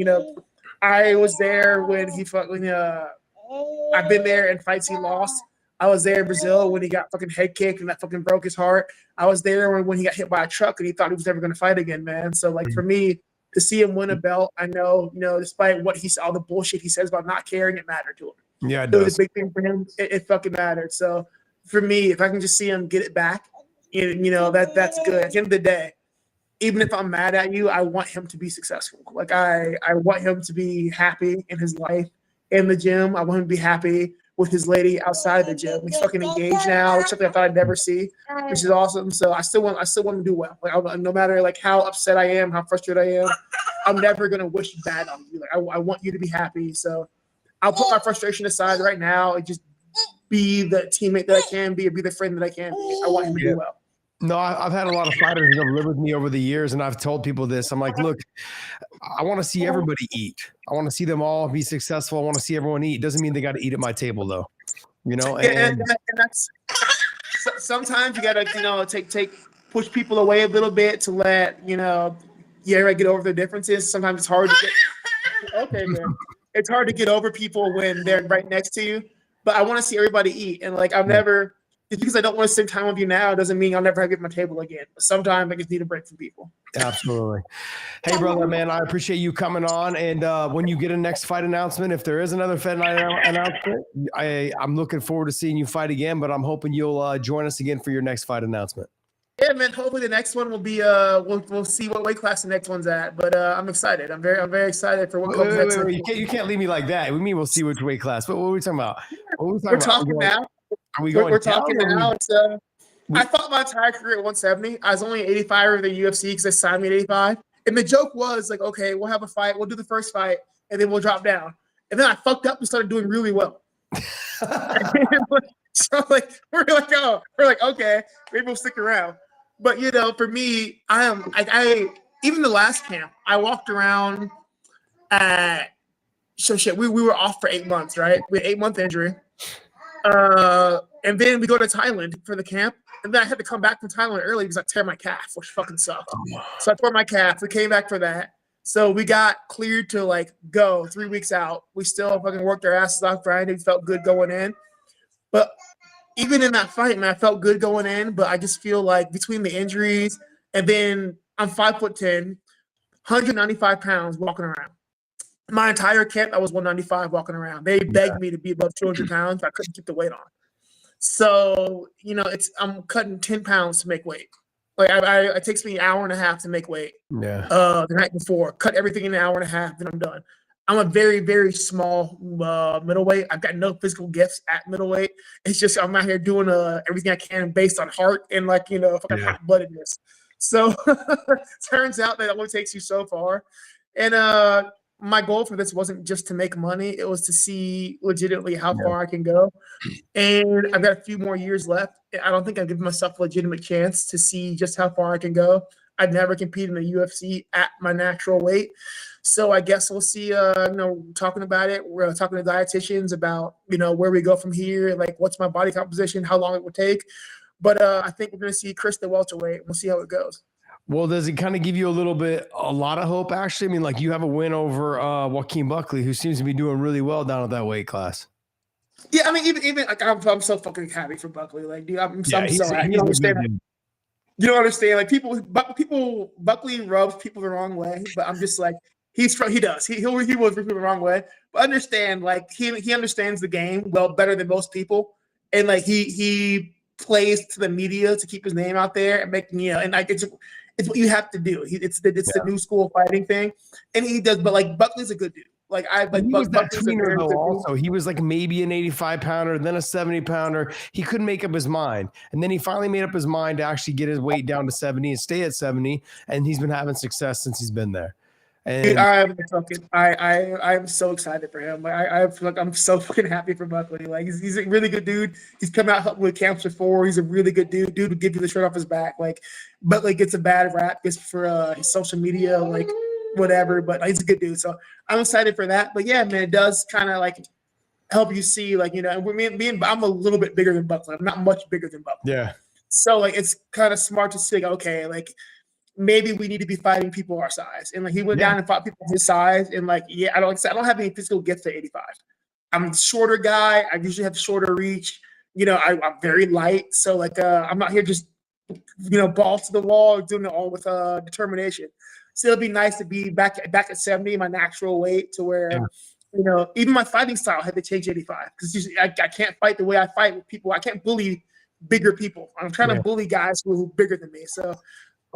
I was there when I've been there in fights he lost. I was there in Brazil when he got fucking head kicked and that fucking broke his heart. I was there when he got hit by a truck and he thought he was never going to fight again, man. So for me, to see him win a belt, I know, despite what all the bullshit he says about not caring, it mattered to him. Yeah, it does. It was a big thing for him. It fucking mattered. So for me, if I can just see him get it back, that's good. At the end of the day, even if I'm mad at you, I want him to be successful. Like I want him to be happy in his life, in the gym. I want him to be happy with his lady outside of the gym. He's fucking engaged now, which is something I thought I'd never see, which is awesome. So I still want him to do well. No matter how upset I am, how frustrated I am, I'm never gonna wish bad on you. I want you to be happy. So I'll put my frustration aside right now and just be the teammate that I can be, or be the friend that I can be. I want him to do well. No, I've had a lot of fighters that have lived with me over the years, and I've told people this. I'm like, look, I want to see everybody eat. I want to see them all be successful. I want to see everyone eat. Doesn't mean they got to eat at my table, though. you know, Yeah, and and that's sometimes you gotta, push people away a little bit to let get over their differences. Sometimes it's hard to get okay, man. It's hard to get over people when they're right next to you. But I want to see everybody eat, and like I've never just because I don't want to spend time with you now doesn't mean I'll never have you at my table again. But sometimes I just need a break from people. absolutely. Hey, brother, man, I appreciate you coming on. And when you get a next fight announcement, if there is another fight announcement, I'm looking forward to seeing you fight again. But I'm hoping you'll join us again for your next fight announcement. Yeah, man. Hopefully the next one will be we'll see what weight class the next one's at. But I'm excited. I'm very excited for what comes next. You can't leave me like that. We mean we'll see which weight class. What are we talking about? We're talking now. We're talking now. It's I fought my entire career at 170. I was only 85 of the UFC because they signed me at 85. And the joke was like, okay, we'll have a fight. We'll do the first fight, and then we'll drop down. And then I fucked up and started doing really well. So like we're like okay, maybe we'll stick around. But for me, I even the last camp, I walked around we were off for 8 months, right? We had 8-month injury. And then we go to Thailand for the camp. And then I had to come back from Thailand early because I tear my calf, which fucking sucked. So I tore my calf. We came back for that. So we got cleared to like go 3 weeks out. We still fucking worked our asses off, grinding. Felt good going in. But even in that fight, man, I felt good going in. But I just feel like between the injuries and then I'm 5'10", 195 pounds walking around. My entire camp, I was 195 walking around. They begged me to be above 200 pounds. But I couldn't keep the weight on. So, I'm cutting 10 pounds to make weight. Like it takes me an hour and a half to make weight. Yeah. The night before, cut everything in an hour and a half, then I'm done. I'm a very, very small middleweight. I've got no physical gifts at middleweight. It's just I'm out here doing everything I can based on heart and fucking hot-bloodedness. So turns out that it only takes you so far. And my goal for this wasn't just to make money. It was to see legitimately how far I can go. And I've got a few more years left. I don't think I've given myself a legitimate chance to see just how far I can go. I'd never compete in the UFC at my natural weight. So I guess we'll see, talking about it. We're talking to dietitians about, where we go from here, like what's my body composition, how long it would take. But I think we're going to see Chris the welterweight. We'll see how it goes. Well, does it kind of give you a lot of hope, actually? I mean, like you have a win over Joaquin Buckley, who seems to be doing really well down at that weight class. Yeah, I mean, even like I'm so fucking happy for Buckley. Like, dude, I'm so happy. You don't understand. You don't understand. Like people, Buckley rubs people the wrong way, but I'm just like he does. He will rub people the wrong way. But understand, like he understands the game well better than most people, and like he plays to the media to keep his name out there and make and like it's what you have to do. It's the new school fighting thing, and he does. But like Buckley's a good dude. Like he was that tweener though. Also, he was like maybe an 85 pounder, then a 70 pounder. He couldn't make up his mind, and then he finally made up his mind to actually get his weight down to 70 and stay at 70. And he's been having success since he's been there. And dude, I'm so excited for him. Like I'm so fucking happy for Buckley. Like he's a really good dude. He's come out helping with camps before. He's a really good dude. Dude would give you the shirt off his back. Like Buckley gets a bad rap just for his social media, like whatever. But he's a good dude. So I'm excited for that. But yeah, man, it does kind of like help you see, like and I'm a little bit bigger than Buckley. I'm not much bigger than Buckley. Yeah. So like it's kind of smart to see, like, okay, like maybe we need to be fighting people our size. And like he went down and fought people his size. And like, I don't have any physical gifts at 85. I'm a shorter guy. I usually have shorter reach. I'm very light. So like I'm not here just balls to the wall, doing it all with determination. So it'll be nice to be back at 70, my natural weight, to where even my fighting style had to change 85 because I can't fight the way I fight with people. I can't bully bigger people. I'm trying to bully guys who are bigger than me. So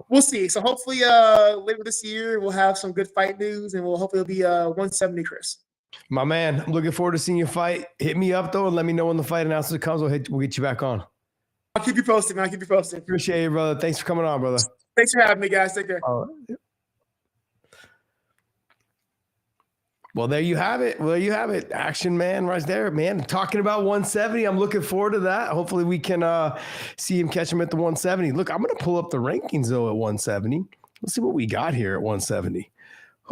we'll see. So hopefully later this year we'll have some good fight news, and hopefully it'll be 170, Chris. My man, I'm looking forward to seeing you fight. Hit me up though and let me know when the fight announcement comes. We'll get you back on. I'll keep you posted, man. I'll keep you posted. Appreciate you, brother. Thanks for coming on, brother. Thanks for having me, guys. Take care. Well, there you have it. Action man right there, man. Talking about 170. I'm looking forward to that. Hopefully we can see him catch him at the 170. Look, I'm going to pull up the rankings, though, at 170. Let's see what we got here at 170.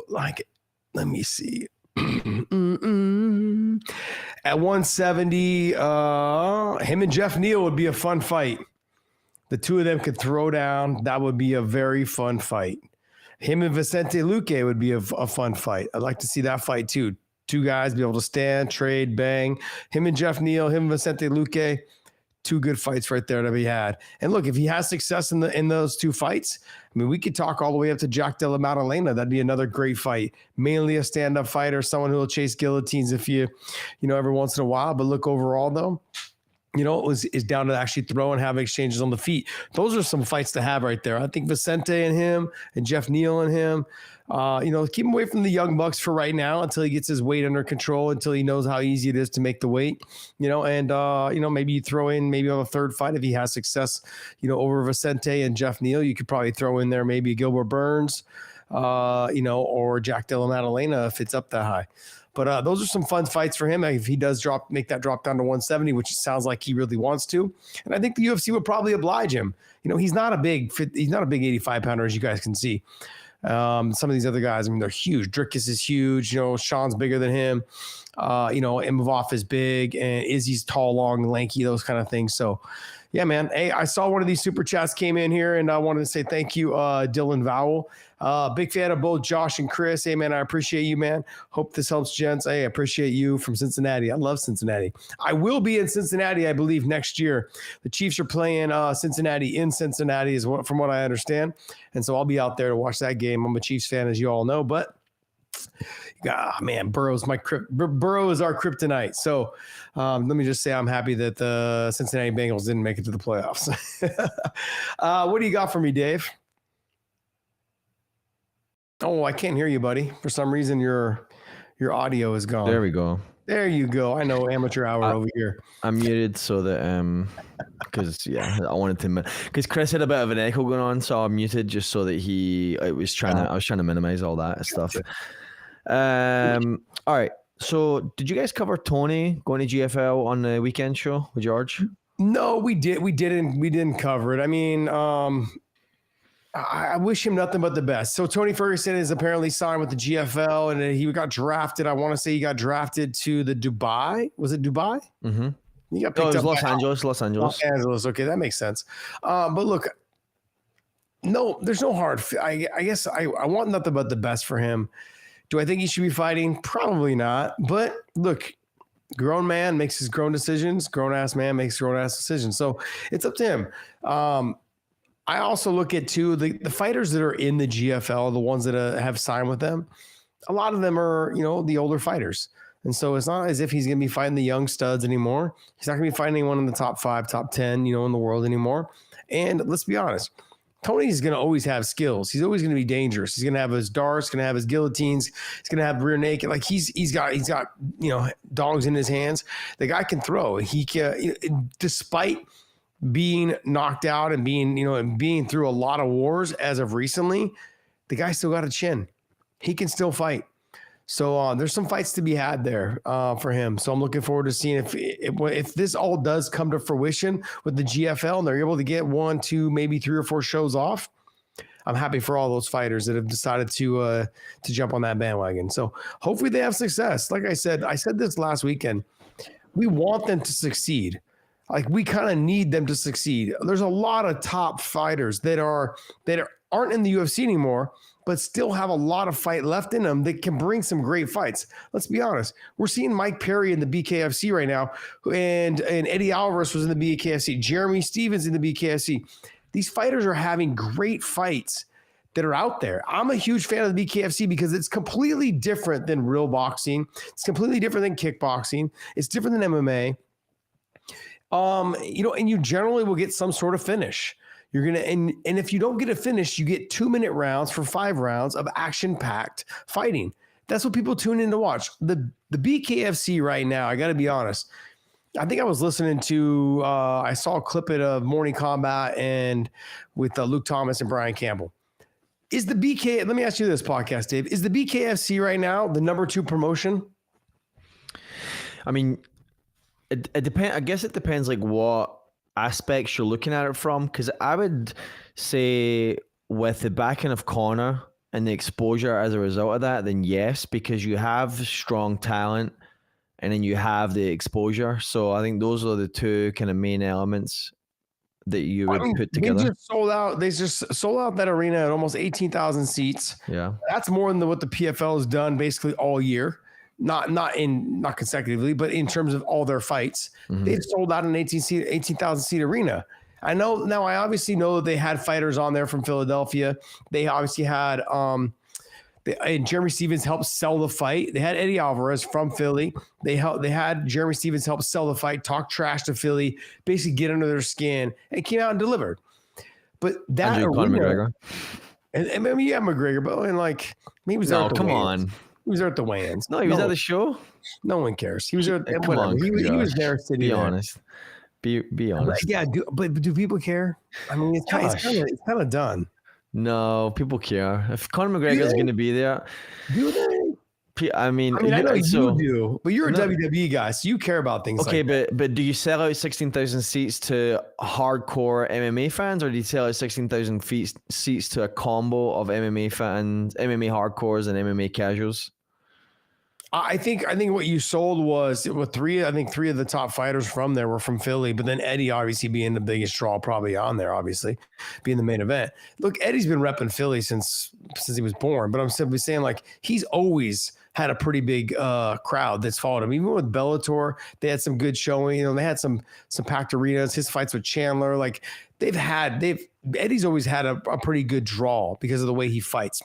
Like it. Let me see. At 170, him and Jeff Neal would be a fun fight. The two of them could throw down. That would be a very fun fight. Him and Vicente Luque would be a fun fight. I'd like to see that fight too. Two guys be able to stand, trade, bang. Him and Jeff Neal, him and Vicente Luque, two good fights right there to be had. And look, if he has success in those two fights, I mean, we could talk all the way up to Jack Della Maddalena. That'd be another great fight. Mainly a stand-up fighter, someone who will chase guillotines if you every once in a while. But look, overall though, is down to actually throw and have exchanges on the feet. Those are some fights to have right there. I think Vicente and him and Jeff Neal and him, keep him away from the young bucks for right now until he gets his weight under control, until he knows how easy it is to make the weight, and maybe you throw in maybe on a third fight if he has success, over Vicente and Jeff Neal. You could probably throw in there maybe Gilbert Burns, or Jack Della Maddalena if it's up that high. But those are some fun fights for him if he does make that drop down to 170, which it sounds like he really wants to. And I think the UFC would probably oblige him. He's not a big 85 pounder, as you guys can see. Some of these other guys, I mean, they're huge. Drickus is huge. Sean's bigger than him. Imavov is big, and Izzy's tall, long, lanky, those kind of things. So, yeah, man. Hey, I saw one of these super chats came in here, and I wanted to say thank you, Dylan Vowell. Big fan of both Josh and Chris. Hey, man, I appreciate you, man. Hope this helps, gents. Hey, I appreciate you from Cincinnati. I love Cincinnati. I will be in Cincinnati, I believe, next year. The Chiefs are playing Cincinnati in Cincinnati, from what I understand. And so I'll be out there to watch that game. I'm a Chiefs fan, as you all know, but man, Burrow is our kryptonite. So let me just say I'm happy that the Cincinnati Bengals didn't make it to the playoffs. What do you got for me, Dave? Oh, I can't hear you, buddy. For some reason, your audio is gone. There we go. There you go. I know, amateur hour over here. I'm muted so that because I wanted to, because Chris had a bit of an echo going on, so I'm muted just so that I was trying to minimize all that stuff. All right. So did you guys cover Tony going to GFL on the weekend show with George? No, we didn't cover it. I mean, I wish him nothing but the best. So Tony Ferguson is apparently signed with the GFL, and he got drafted. I want to say he got drafted to the Dubai. Was it Dubai? Mm-hmm. He got picked it was up Los Angeles. Okay, that makes sense. But look, no, there's no hard. I guess I want nothing but the best for him. Do I think he should be fighting? Probably not. But look, grown man makes his grown decisions. Grown-ass man makes grown-ass decisions. So it's up to him. I also look at, too, the fighters that are in the GFL, the ones that have signed with them, a lot of them are, the older fighters. And so it's not as if he's going to be fighting the young studs anymore. He's not going to be fighting anyone in the top 5, top 10, in the world anymore. And let's be honest, Tony's going to always have skills. He's always going to be dangerous. He's going to have his darts, going to have his guillotines. He's going to have rear naked. Like he's got dogs in his hands. The guy can throw. He can, despite being knocked out and being through a lot of wars as of recently, the guy still got a chin. He can still fight. So there's some fights to be had there for him. So I'm looking forward to seeing if this all does come to fruition with the GFL and they're able to get 1, 2, maybe 3 or 4 shows off. I'm happy for all those fighters that have decided to jump on that bandwagon. So hopefully they have success. Like I said this last weekend. We want them to succeed. Like we kind of need them to succeed. There's a lot of top fighters that aren't in the UFC anymore, but still have a lot of fight left in them that can bring some great fights. Let's be honest. We're seeing Mike Perry in the BKFC right now, and Eddie Alvarez was in the BKFC. Jeremy Stevens in the BKFC. These fighters are having great fights that are out there. I'm a huge fan of the BKFC because it's completely different than real boxing. It's completely different than kickboxing. It's different than MMA. And you generally will get some sort of finish. You're going to, and if you don't get a finish, you get 2-minute rounds for 5 rounds of action-packed fighting. That's what people tune in to watch. The BKFC right now, I got to be honest. I think I was listening to, I saw a clip of Morning Combat and with Luke Thomas and Brian Campbell. Let me ask you this, podcast Dave, is the BKFC right now the number 2 promotion? I mean, it depends. I guess it depends like what aspects you're looking at it from, because I would say with the backing of Conor and the exposure as a result of that, then yes, because you have strong talent and then you have the exposure. So I think those are the two kind of main elements that you would put together. They just sold out that arena at almost 18,000 seats. Yeah. That's more than what the PFL has done basically all year. Not consecutively, but in terms of all their fights. They've sold out an 18,000 seat arena. I obviously know that they had fighters on there from Philadelphia. They obviously had and Jeremy Stevens helped sell the fight. They had Eddie Alvarez from Philly. They had Jeremy Stevens help sell the fight, talk trash to Philly, basically get under their skin, and came out and delivered. But that arena, Conor McGregor. And I mean, yeah, McGregor, but he was there at the weigh-ins. He was there at the weigh-ins. No, he was at the show. No one cares. He was there. Come on, he was there sitting Be there. honest. Be honest. Yeah, do people care? I mean, it's kind of done. No, people care. If Conor McGregor is going to be there, do they? I mean, I know you do, but you're a WWE guy, so you care about things. Okay, like but do you sell out 16,000 seats to hardcore MMA fans, or do you sell out 16,000 seats to a combo of MMA fans, MMA hardcores, and MMA casuals? I think what you sold was with three of the top fighters from there were from Philly, but then Eddie obviously being the biggest draw probably on there, obviously being the main event. Look, Eddie's been repping Philly since he was born, but I'm simply saying like he's always had a pretty big crowd that's followed him. Even with Bellator, they had some good showing. They had some packed arenas. His fights with Chandler, like Eddie's always had a pretty good draw because of the way he fights.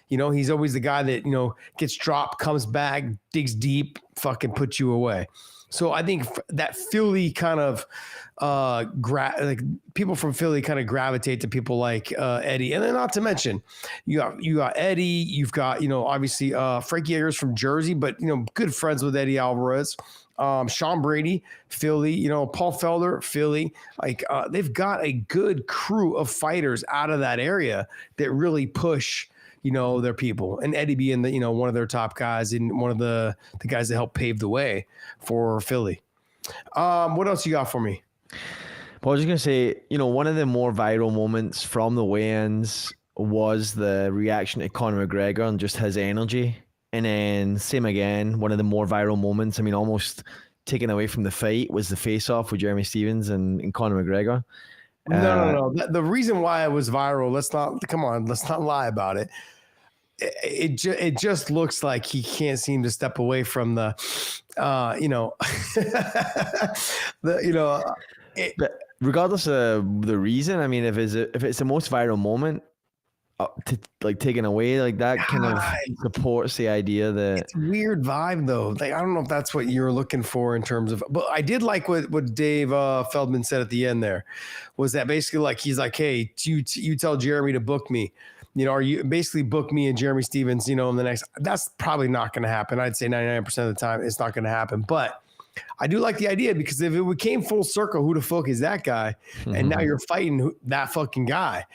He's always the guy that, gets dropped, comes back, digs deep, fucking puts you away. So I think that Philly kind of people from Philly kind of gravitate to people like Eddie. And then not to mention, you got Eddie, you've got, obviously Frankie Yeager's from Jersey, but, good friends with Eddie Alvarez. Sean Brady, Philly, Paul Felder, Philly. They've got a good crew of fighters out of that area that really push their people, and Eddie being one of their top guys and one of the guys that helped pave the way for Philly. What else you got for me? Well, I was just going to say, one of the more viral moments from the weigh-ins was the reaction to Conor McGregor and just his energy. And then same again, one of the more viral moments, almost taken away from the fight, was the face-off with Jeremy Stevens and Conor McGregor. No. The reason why it was viral, let's not lie about it. It just looks like he can't seem to step away from the, But regardless of the reason, if it's the most viral moment, taken away, like that kind of supports the idea that it's a weird vibe though. I don't know if that's what you're looking for in terms of, but I did like what Dave Feldman said at the end there, was that basically like he's like, hey, you tell Jeremy to book me. Or you basically book me and Jeremy Stevens, in the next. That's probably not going to happen. I'd say 99% of the time it's not going to happen. But I do like the idea, because if it came full circle, who the fuck is that guy? Mm-hmm. And now you're fighting that fucking guy.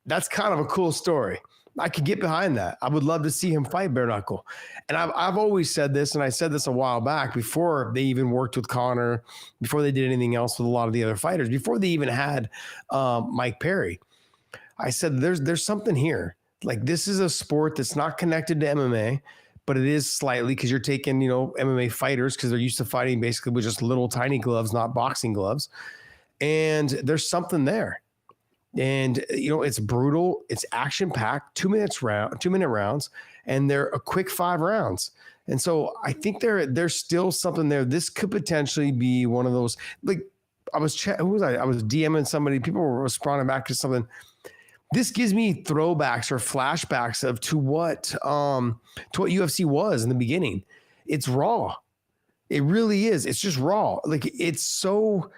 That's kind of a cool story. I could get behind that. I would love to see him fight bare knuckle. And I've always said this, and I said this a while back before they even worked with Conor, before they did anything else with a lot of the other fighters, before they even had Mike Perry. I said, there's something here. Like, this is a sport that's not connected to MMA, but it is slightly, because you're taking, MMA fighters, because they're used to fighting basically with just little tiny gloves, not boxing gloves. And there's something there. And, it's brutal. It's action packed, 2-minute rounds, and they're a quick 5 rounds. And so I think there's still something there. This could potentially be one of those, like, I was DMing somebody, people were responding back to something. This gives me throwbacks or flashbacks to what UFC was in the beginning. It's raw. It really is. It's just raw. Like, it's so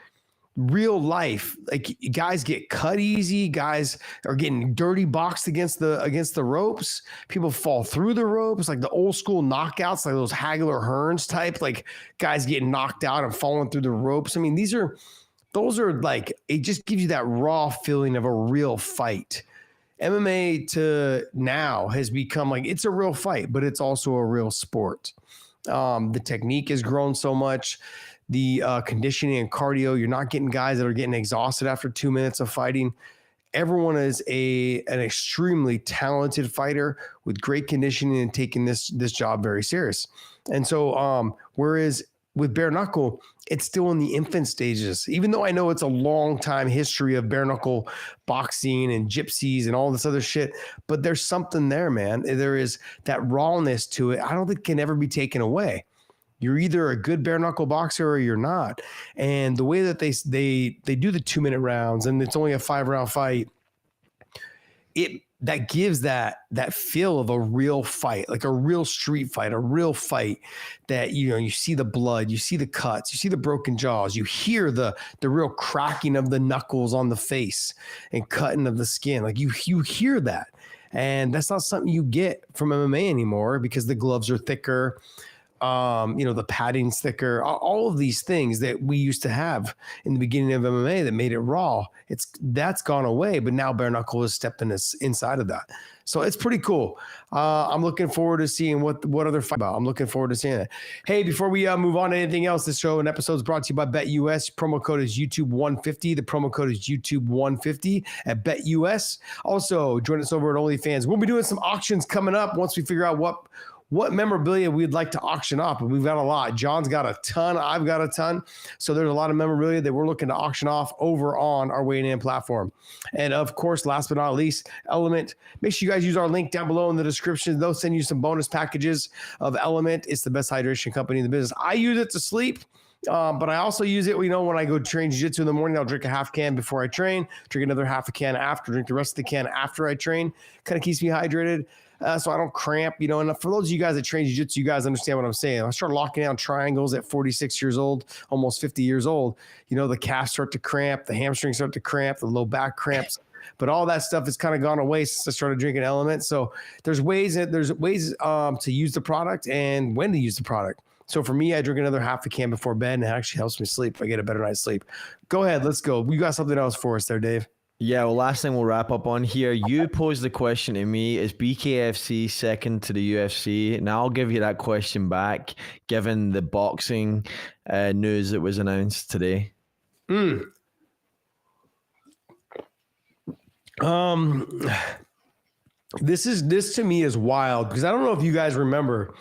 real life. Like, guys get cut easy. Guys are getting dirty boxed against the ropes. People fall through the ropes, like the old school knockouts, like those Hagler Hearns type, like guys getting knocked out and falling through the ropes. Those are like, it just gives you that raw feeling of a real fight. MMA to now has become like, it's a real fight, but it's also a real sport. The technique has grown so much. The conditioning and cardio, you're not getting guys that are getting exhausted after 2 minutes of fighting. everyone is an extremely talented fighter with great conditioning and taking this job very serious. And so, whereas with bare knuckle, it's still in the infant stages, even though I know it's a long time history of bare knuckle boxing and gypsies and all this other shit, but there's something there, man. There is that rawness to it. I don't think it can ever be taken away. You're either a good bare knuckle boxer or you're not. And the way that they do the 2-minute rounds and it's only a 5-round fight, that gives that feel of a real fight, like a real street fight, a real fight that, you see the blood, you see the cuts, you see the broken jaws, you hear the real cracking of the knuckles on the face and cutting of the skin. Like you hear that. And that's not something you get from MMA anymore because the gloves are thicker. The padding's thicker, all of these things that we used to have in the beginning of MMA that made it raw. That's gone away, but now bare knuckle is stepping inside of that. So it's pretty cool. I'm looking forward to seeing what other fight about. I'm looking forward to seeing it. Hey, before we move on to anything else, this show and episode is brought to you by BetUS. Promo code is YouTube150. The promo code is YouTube150 at BetUS. Also, join us over at OnlyFans. We'll be doing some auctions coming up once we figure out what memorabilia we'd like to auction off. And we've got a lot. John's got a ton. I've got a ton. So there's a lot of memorabilia that we're looking to auction off over on our Weighing In platform. And of course, last but not least, LMNT. Make sure you guys use our link down below in the description. They'll send you some bonus packages of LMNT. It's the best hydration company in the business. I use it to sleep. But I also use it, when I go train jiu-jitsu in the morning, I'll drink a half can before I train, drink another half a can after, drink the rest of the can after I train. Kind of keeps me hydrated. So I don't cramp, and for those of you guys that train jiu-jitsu, you guys understand what I'm saying. I start locking down triangles at 46 years old, almost 50 years old. The calves start to cramp, the hamstrings start to cramp, the low back cramps. But all that stuff has kind of gone away since I started drinking LMNT. So there's ways to use the product and when to use the product. So for me, I drink another half a can before bed, and it actually helps me sleep. I get a better night's sleep. Go ahead, let's go. You got something else for us there, Dave? Yeah, well, last thing we'll wrap up on here. You posed the question to me, is BKFC second to the UFC? Now I'll give you that question back, given the boxing news that was announced today. This to me is wild because I don't know if you guys remember,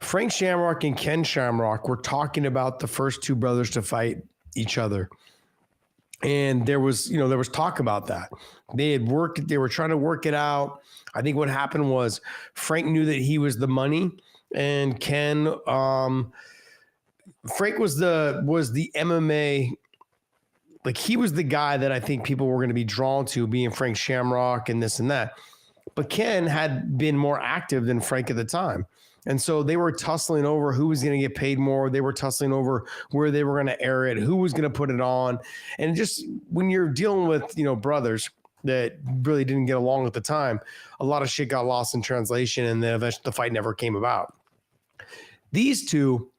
Frank Shamrock and Ken Shamrock were talking about the first two brothers to fight each other. And there was talk about that. They were trying to work it out. I think what happened was Frank knew that he was the money, and Ken, Frank was the MMA, like he was the guy that I think people were going to be drawn to, being Frank Shamrock and this and that. But Ken had been more active than Frank at the time. And so they were tussling over who was going to get paid more. They were tussling over where they were going to air it, who was going to put it on. And just when you're dealing with, brothers that really didn't get along at the time, a lot of shit got lost in translation, and then eventually the fight never came about. These two,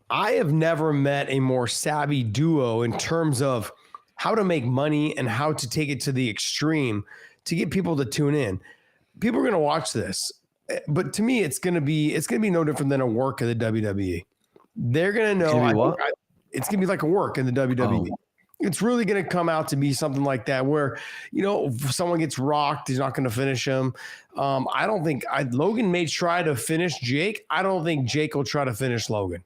I have never met a more savvy duo in terms of how to make money and how to take it to the extreme to get people to tune in. People are going to watch this. But to me, it's gonna be no different than a work of the WWE. They're gonna know it's gonna be like a work in the WWE. It's really gonna come out to be something like that, where if someone gets rocked, he's not gonna finish him. I don't think Logan may try to finish Jake. I don't think Jake will try to finish Logan.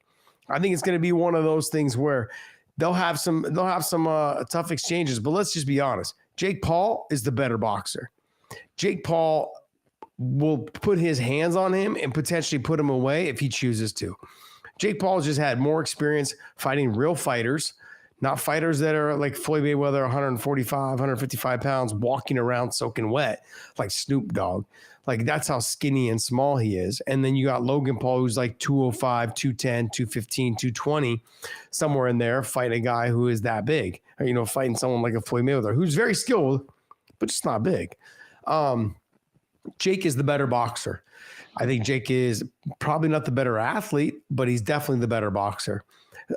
I think it's gonna be one of those things where they'll have some tough exchanges. But let's just be honest. Jake Paul is the better boxer. Jake Paul will put his hands on him and potentially put him away if he chooses to. Jake Paul's just had more experience fighting real fighters, not fighters that are like Floyd Mayweather, 145, 155 pounds, walking around soaking wet like Snoop Dogg. Like that's how skinny and small he is. And then you got Logan Paul, who's like 205, 210, 215, 220, somewhere in there, fighting a guy who is that big. Or, fighting someone like a Floyd Mayweather, who's very skilled, but just not big. Jake is the better boxer. I think Jake is probably not the better athlete, but he's definitely the better boxer.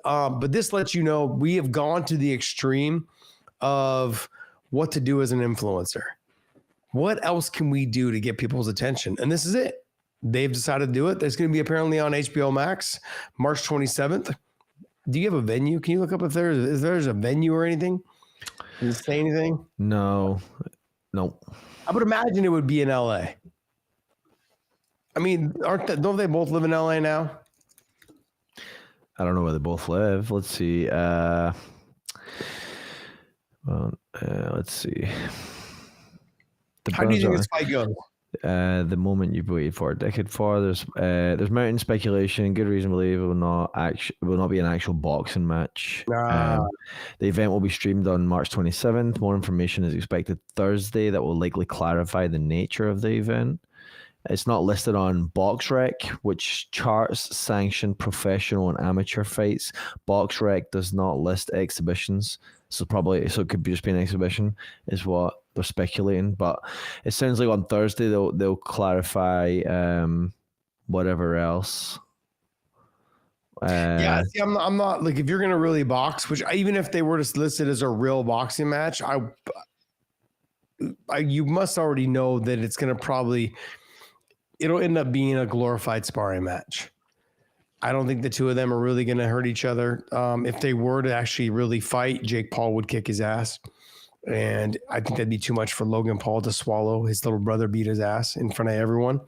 But this lets you know we have gone to the extreme of what to do as an influencer. What else can we do to get people's attention? And this is it. They've decided to do it. It's going to be apparently on HBO Max, March 27th. Do you have a venue? Can you look up if there's a venue or anything? Does it say anything? No. Nope. I would imagine it would be in LA. I mean, don't they both live in LA now? I don't know where they both live. Let's see. Let's see. How do you think this fight goes? The moment you've waited for a decade for. There's mounting speculation. Good reason to believe it will not be an actual boxing match. The event will be streamed on March 27th. More information is expected Thursday that will likely clarify the nature of the event. It's not listed on BoxRec, which charts sanctioned professional and amateur fights. BoxRec does not list exhibitions, so it could just be an exhibition, is what they're speculating. But it sounds like on Thursday they'll clarify whatever else. See, I'm not like, if you're gonna really box, even if they were to list it as a real boxing match, you must already know that it's gonna it'll end up being a glorified sparring match. I don't think the two of them are really going to hurt each other. If they were to actually really fight, Jake Paul would kick his ass. And I think that'd be too much for Logan Paul to swallow. His little brother beat his ass in front of everyone.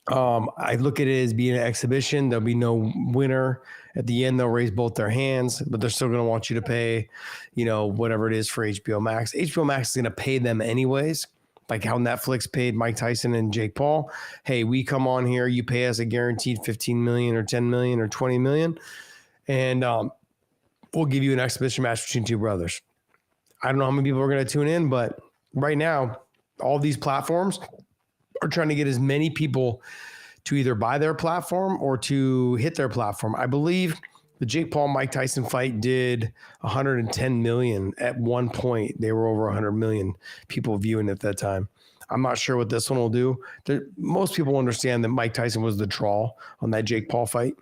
I look at it as being an exhibition. There'll be no winner. At the end, they'll raise both their hands, but they're still going to want you to pay, whatever it is for HBO Max. HBO Max is going to pay them anyways. Like how Netflix paid Mike Tyson and Jake Paul. Hey, we come on here, you pay us a guaranteed $15 million or $10 million or $20 million, and we'll give you an exhibition match between two brothers. I don't know how many people are going to tune in, but right now, all these platforms are trying to get as many people to either buy their platform or to hit their platform. I believe the Jake Paul Mike Tyson fight did 110 million at one point. They were over 100 million people viewing it at that time. I'm not sure what this one will do. Most people understand that Mike Tyson was the draw on that Jake Paul fight.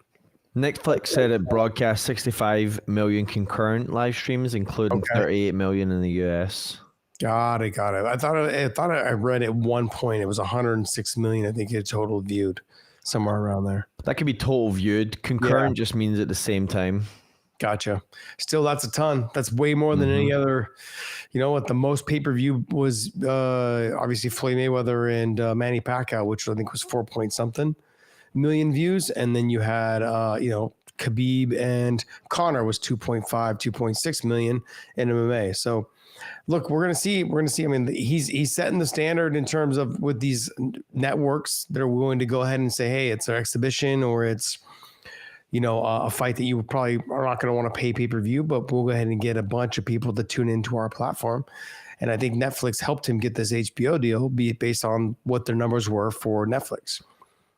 Netflix said it broadcast 65 million concurrent live streams, including 38 million in the US. Got it. I thought I read at one point it was 106 million. I think it total viewed. Somewhere around there. That could be total viewed. Concurrent just means at the same time. Gotcha. Still, that's a ton. That's way more than any other. You know what? The most pay-per-view was obviously Floyd Mayweather and Manny Pacquiao, which I think was 4-point-something million views. And then you had, Khabib and Conor was 2.5, 2.6 million in MMA. So, look, we're gonna see. I mean, he's setting the standard in terms of with these networks that are willing to go ahead and say, hey, it's an exhibition or it's, a fight that you probably are not going to want to pay-per-view, but we'll go ahead and get a bunch of people to tune into our platform. And I think Netflix helped him get this HBO deal, be it based on what their numbers were for Netflix.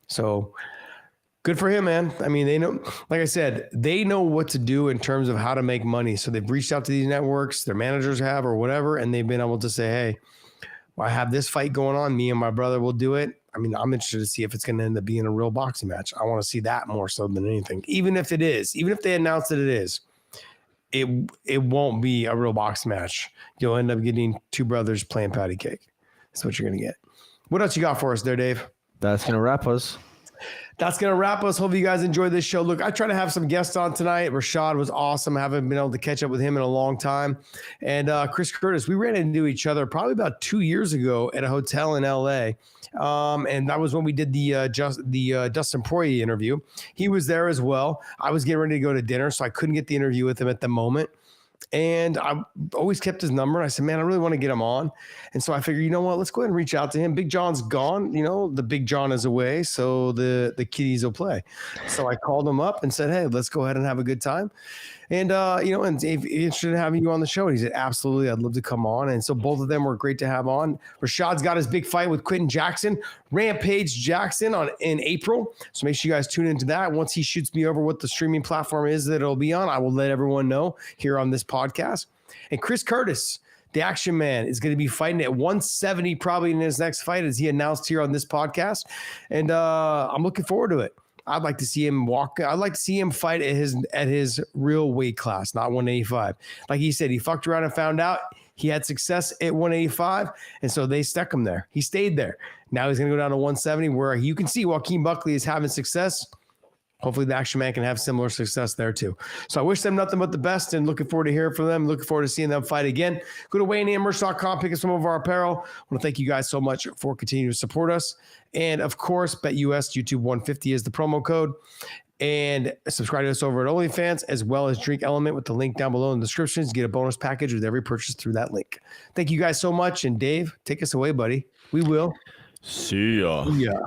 So good for him, man. I mean, they know, like I said, they know what to do in terms of how to make money. So they've reached out to these networks, their managers have, or whatever, and they've been able to say, hey, I have this fight going on. Me and my brother will do it. I mean, I'm interested to see if it's going to end up being a real boxing match. I want to see that more so than anything. Even if they announce that it is, it won't be a real boxing match. You'll end up getting two brothers playing patty cake. That's what you're going to get. What else you got for us there, Dave? That's going to wrap us. That's going to wrap us. Hope you guys enjoyed this show. Look, I try to have some guests on tonight. Rashad was awesome. I haven't been able to catch up with him in a long time. And Chris Curtis, we ran into each other probably about 2 years ago at a hotel in LA. And that was when we did the Dustin Poirier interview. He was there as well. I was getting ready to go to dinner, so I couldn't get the interview with him at the moment. And I always kept his number. And I said, man, I really want to get him on. And so I figured, you know what, let's go ahead and reach out to him. Big John's gone. The Big John is away. So the kiddies will play. So I called him up and said, hey, let's go ahead and have a good time. And, and Dave, interested in having you on the show. And he said, absolutely, I'd love to come on. And so both of them were great to have on. Rashad's got his big fight with Quentin Jackson, Rampage Jackson in April. So make sure you guys tune into that. Once he shoots me over what the streaming platform is that it'll be on, I will let everyone know here on this podcast. And Chris Curtis, the Action Man, is going to be fighting at 170 probably in his next fight, as he announced here on this podcast. And I'm looking forward to it. I'd like to see him walk. I'd like to see him fight at his real weight class, not 185. Like he said, he fucked around and found out he had success at 185, and so they stuck him there. He stayed there. Now he's going to go down to 170, where you can see Joaquin Buckley is having success. hopefully the Action Man can have similar success there too. So I wish them nothing but the best and looking forward to hearing from them. Looking forward to seeing them fight again. Go to WayneAndMerch.com, pick up some of our apparel. I want to thank you guys so much for continuing to support us. And of course, BetUS YouTube 150 is the promo code. And subscribe to us over at OnlyFans, as well as Drink Element with the link down below in the descriptions. Get a bonus package with every purchase through that link. Thank you guys so much. And Dave, take us away, buddy. We will. See ya. Yeah.